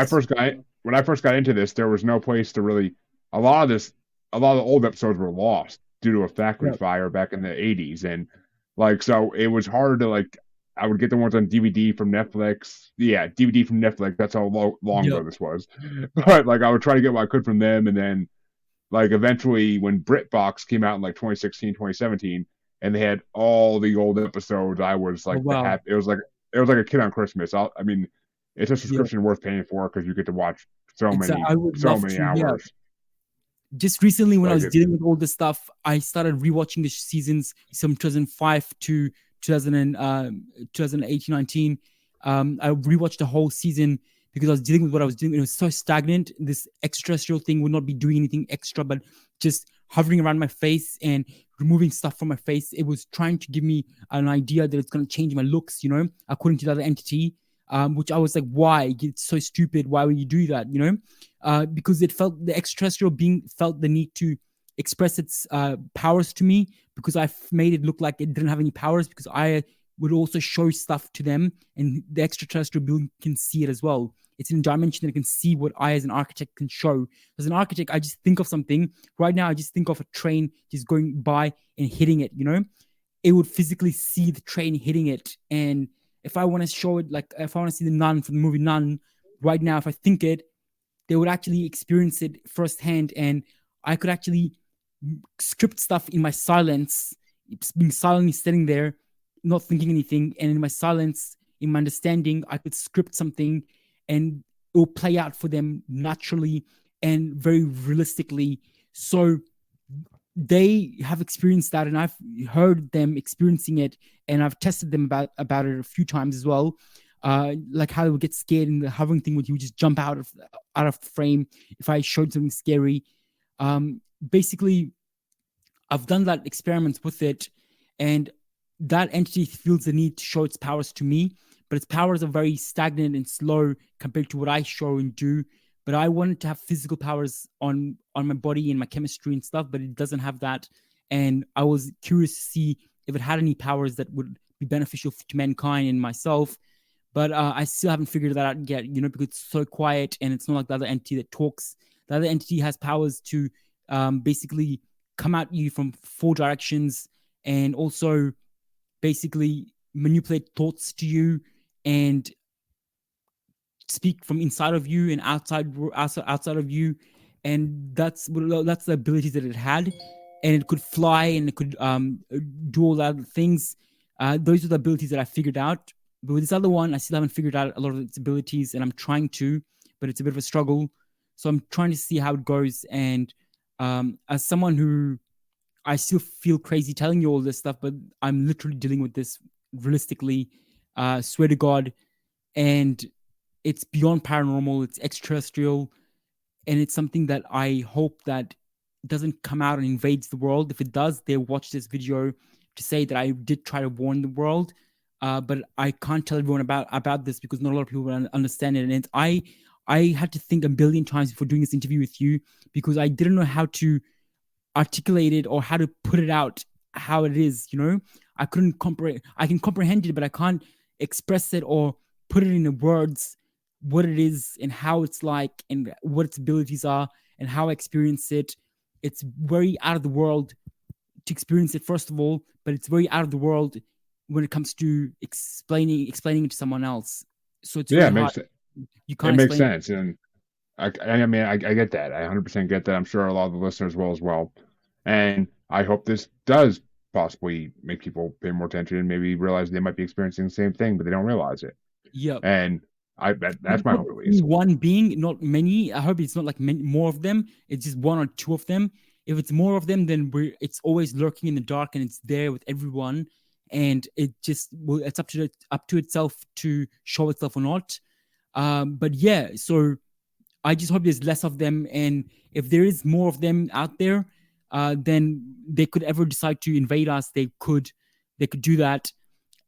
when I first got into this, there was no place to really a lot of this a lot of the old episodes were lost due to a factory
Yeah.
fire back in the 80s and like so it was hard to like I would get the ones on DVD from Netflix. Yeah, DVD from Netflix. That's how long
Yeah.
ago this was. But like I would try to get what I could from them and then like eventually when BritBox came out in like 2016, 2017, and they had all the old episodes, I was
Oh
like the
wow.
happy. It was like a kid on Christmas. I mean, it's a
Yeah.
subscription worth paying for because you get to watch
Exactly. I would
so
love
many
to. Yeah.
hours.
Just recently when I
Like
was
it's
dealing with all this stuff, I started rewatching the seasons from 2005 to 2000 and, 2018, 19. I rewatched the whole season because I was dealing with what I was doing. It was so stagnant. This extraterrestrial thing would not be doing anything extra, but just hovering around my face and removing stuff from my face. It was trying to give me an idea that it's going to change my looks, you know, according to the other entity. Which I was like, why? It's so stupid. Why would you do that? You know, because it felt the extraterrestrial being felt the need to express its powers to me because I made it look like it didn't have any powers because I would also show stuff to them and the extraterrestrial being can see it as well. It's in a dimension that can see what I as an architect can show. As an architect, I just think of something. Right now, I just think of a train just going by and hitting it, you know? It would physically see the train hitting it. And if I want to show it, like if I want to see the nun from the movie Nun, right now, if I think it, they would actually experience it firsthand, and I could actually script stuff in my silence, being silently sitting there, not thinking anything, and in my silence, in my understanding, I could script something, and it will play out for them naturally and very realistically. So they have experienced that, and I've heard them experiencing it, and I've tested them about it a few times as well. Like how they would get scared and the hovering thing would you would just jump out of frame if I showed something scary. Basically, I've done that experiments with it, and that entity feels the need to show its powers to me, but its powers are very stagnant and slow compared to what I show and do. But I wanted to have physical powers on my body and my chemistry and stuff, but it doesn't have that. And I was curious to see if it had any powers that would be beneficial to mankind and myself. But I still haven't figured that out yet, you know, because it's so quiet and it's not like the other entity that talks. The other entity has powers to basically come at you from four directions and also basically manipulate thoughts to you and speak from inside of you and outside of you, and that's the abilities that it had, and it could fly and it could do all that things. Those are the abilities that I figured out. But with this other one, I still haven't figured out a lot of its abilities, and I'm trying to, but it's a bit of a struggle. So I'm trying to see how it goes. And as someone who I still feel crazy telling you all this stuff, but I'm literally dealing with this realistically. Swear to God, and it's beyond paranormal. It's extraterrestrial, and it's something that I hope that doesn't come out and invades the world. If it does, they'll watch this video to say that I did try to warn the world. But I can't tell everyone about this because not a lot of people will understand it. And I had to think a billion times before doing this interview with you because I didn't know how to articulate it or how to put it out how it is. I couldn't comprehend. I can comprehend it, but I can't express it or put it in words what it is and how it's like and what its abilities are and how I experience it. It's very out of the world to experience it first of all, but it's very out of the world when it comes to explaining it to someone else. So it's
Yeah,
very hard. You
it
can't
makes
explain.
sense, and I mean, I get that. I 100% get that. I'm sure a lot of the listeners will as well. And I hope this does possibly make people pay more attention and maybe realize they might be experiencing the same thing, but they don't realize it.
Yeah,
And that's my
hope
hope at
it's only
least.
one being, not many. I hope it's not like many, more of them. It's just one or two of them. If it's more of them, then it's always lurking in the dark and it's there with everyone, and it just well, it's up to itself to show itself or not. But yeah, so I just hope there's less of them, and if there is more of them out there, then they could ever decide to invade us. They could do that,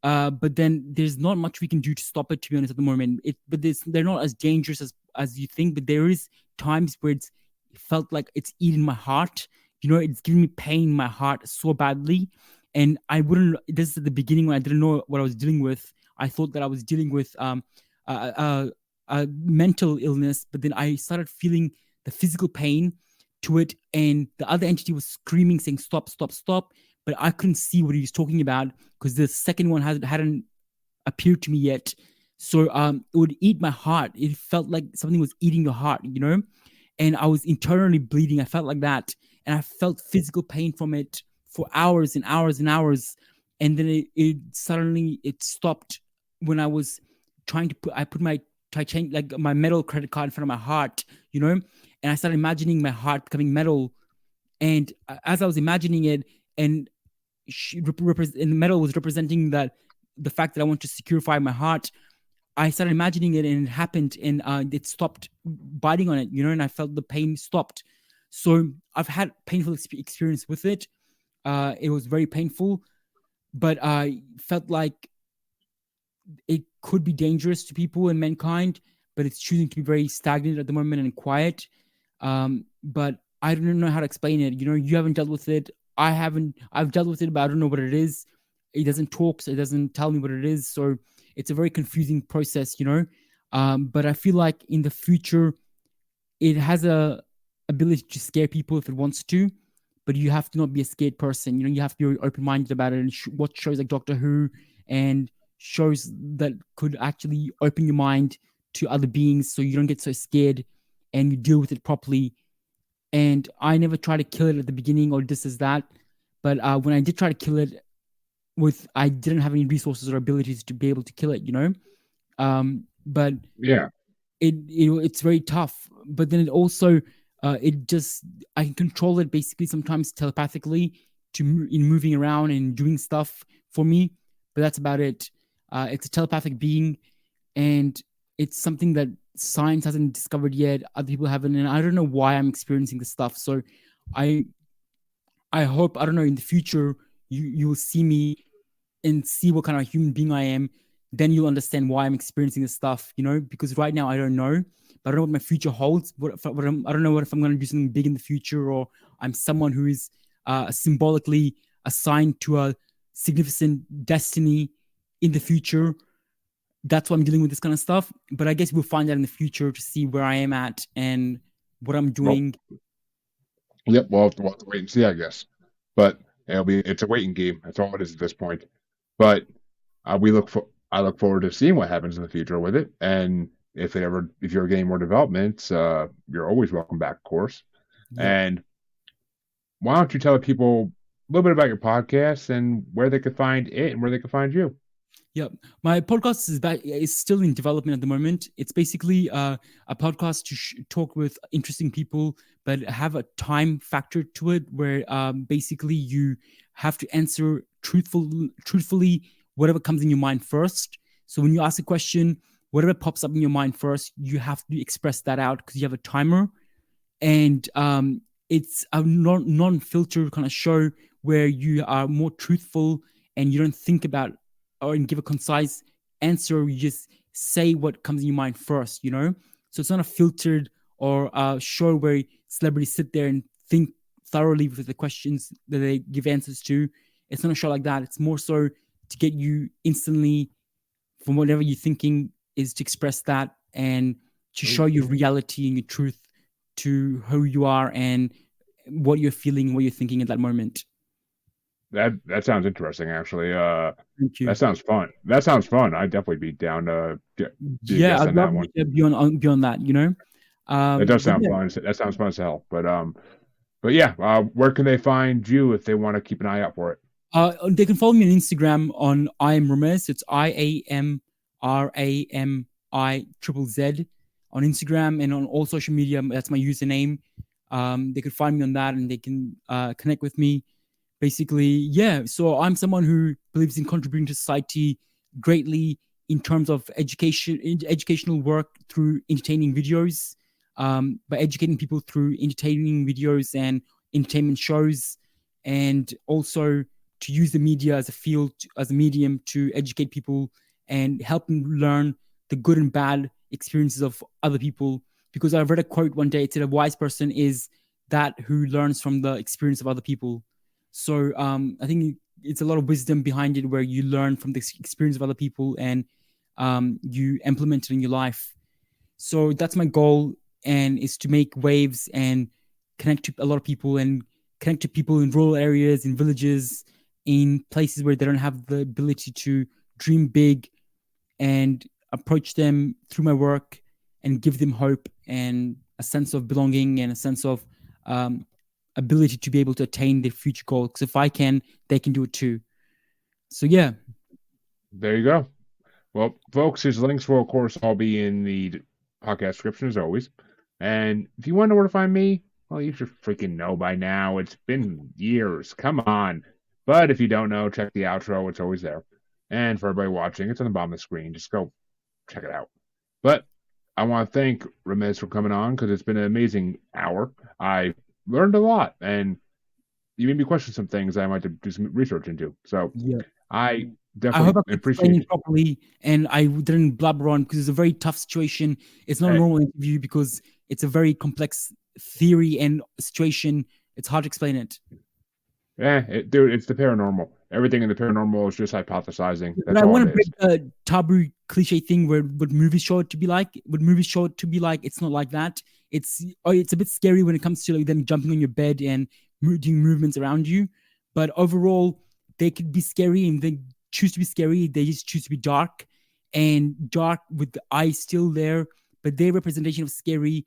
but then there's not much we can do to stop it, to be honest, at the moment. But they're not as dangerous as you think. But there is times where it's felt like it's eating my heart. It's giving me pain in my heart so badly. And I wouldn't. This is at the beginning when I didn't know what I was dealing with. I thought that I was dealing with a mental illness, but then I started feeling the physical pain to it, and the other entity was screaming, saying, "Stop, stop, stop!" But I couldn't see what he was talking about because the second one hadn't appeared to me yet. So it would eat my heart. It felt like something was eating your heart. And I was internally bleeding. I felt like that, and I felt physical pain from it for hours and hours and hours. And then it suddenly it stopped when I was trying to put my titanium, like my metal credit card in front of my heart, and I started imagining my heart becoming metal. And as I was imagining it, and and the metal was representing that the fact that I want to securify my heart. I started imagining it, and it happened, and it stopped biting on it, and I felt the pain stopped. So I've had painful experience with it. It was very painful, but I felt like it could be dangerous to people and mankind, but it's choosing to be very stagnant at the moment and quiet. But I don't know how to explain it. You haven't dealt with it. I haven't. I've dealt with it, but I don't know what it is. It doesn't talk, so it doesn't tell me what it is. So it's a very confusing process. But I feel like in the future, it has a ability to scare people if it wants to, but you have to not be a scared person. You have to be open minded about it and watch shows like Doctor Who and shows that could actually open your mind to other beings, so you don't get so scared and you deal with it properly. And I never try to kill it at the beginning or this is that, but when I did try to kill it, I didn't have any resources or abilities to be able to kill it. But
Yeah,
it's very tough. But then it also it just I can control it basically sometimes telepathically in moving around and doing stuff for me. But that's about it. It's a telepathic being, and it's something that science hasn't discovered yet. Other people haven't, and I don't know why I'm experiencing this stuff. So I I hope, I don't know, in the future you will see me and see what kind of human being I am. Then you'll understand why I'm experiencing this stuff, because right now I don't know. But I don't know what my future holds. I don't know if I'm going to do something big in the future, or I'm someone who is symbolically assigned to a significant destiny in the future. That's why I'm dealing with this kind of stuff. But I guess we'll find out in the future to see where I am at and what I'm
well,
doing.
yep, we'll have to wait and see, I guess. But it's a waiting game. That's all it is at this point. But I look forward to seeing what happens in the future with it. And if you're getting more developments, you're always welcome back, of course.
Yep.
And why don't you tell people a little bit about your podcast and where they could find it and where they could find you?
Yep. My podcast is still in development at the moment. It's basically a podcast to talk with interesting people, but have a time factor to it where basically you have to answer truthfully whatever comes in your mind first. So when you ask a question, whatever pops up in your mind first, you have to express that out because you have a timer. And it's a non-filtered kind of show where you are more truthful and you don't think about or give a concise answer. You just say what comes in your mind first. So it's not a filtered or a show where celebrities sit there and think thoroughly with the questions that they give answers to. It's not a show like that. It's more so to get you instantly from whatever you're thinking is to express that and to show your reality and your truth to who you are and what you're feeling, what you're thinking at that moment.
That sounds interesting, actually.
Thank you.
That sounds fun. That sounds fun. I'd definitely be down to be a
Yeah,
guest
I'd
on
love
that one.
beyond that, you know.
That does
But
sound
yeah,
fun. That sounds fun as hell. But yeah, where can they find you if they want to keep an eye out for it?
they can follow me on Instagram on I am Ramiz. It's IAMRAMI triple Z on Instagram and on all social media. That's my username. They can find me on that and they can connect with me. Basically, yeah. So I'm someone who believes in contributing to society greatly in terms of educational work through entertaining videos, by educating people through entertaining videos and entertainment shows, and also to use the media as a field, as a medium to educate people and help them learn the good and bad experiences of other people. Because I read a quote one day, it said, a wise person is that who learns from the experience of other people. So I think it's a lot of wisdom behind it where you learn from the experience of other people and you implement it in your life. So that's my goal, and is to make waves and connect to a lot of people and connect to people in rural areas, in villages, in places where they don't have the ability to dream big, and approach them through my work and give them hope and a sense of belonging and a sense of um, ability to be able to attain their future goals. Because if I can, they can do it too. So yeah,
There you go. Well, folks, his links will, of course, all be in the podcast description as always. And if you want to know where to find me, well, you should freaking know by now. It's been years. Come on. But if you don't know, check the outro. It's always there. And for everybody watching, it's on the bottom of the screen. Just go check it out. But I want to thank Ramiz for coming on because it's been an amazing hour. I learned a lot, and you made me question some things I might have to do some research into. So
yeah.
I
I hope
definitely
I could explain
appreciate
it properly and I didn't blabber on because it's a very tough situation. It's not a
it.
normal interview because it's a very complex theory and situation. It's hard to explain it.
Dude, it's the paranormal. Everything in the paranormal is just hypothesizing.
But
That's
I
all
want
it
to break
is.
the taboo cliche thing where what movies show it to be like. What movies show it to be like, it's not like that. It's a bit scary when it comes to like them jumping on your bed and doing movements around you. But overall, they could be scary and they choose to be scary. They just choose to be dark and dark with the eyes still there. But their representation of scary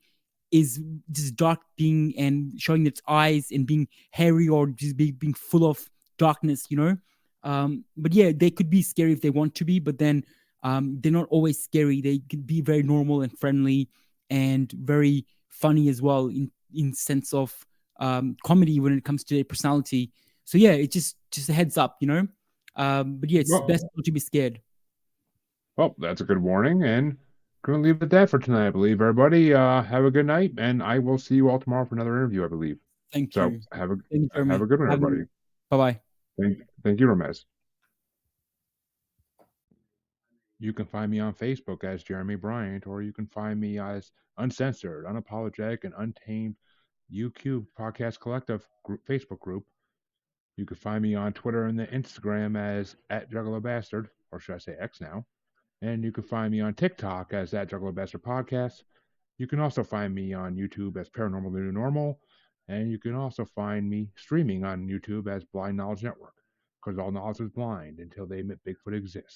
is just dark being and showing its eyes and being hairy or just being full of darkness, you know? But yeah, they could be scary if they want to be, but then they're not always scary. They can be very normal and friendly and very funny as well in sense of comedy when it comes to their personality. So yeah, it's just a heads up, you know. But yeah, it's best
Well,
not to be scared.
well, that's a good warning, and gonna leave it at that for tonight, I believe. Everybody, have a good night, and I will see you all tomorrow for another interview, I believe.
Thank
So
you. Thank you,
have
Jeremy.
a good one, everybody.
Bye bye.
Thank you, Ramesh. You can find me on Facebook as Jeremy Bryant, or you can find me as Uncensored, Unapologetic, and Untamed UQ Podcast Collective Facebook group. You can find me on Twitter and the Instagram as at Juggalo Bastard, or should I say X now. And you can find me on TikTok as at Juggalo Bastard Podcast. You can also find me on YouTube as Paranormal The New Normal. And you can also find me streaming on YouTube as Blind Knowledge Network, because all knowledge is blind until they admit Bigfoot exists.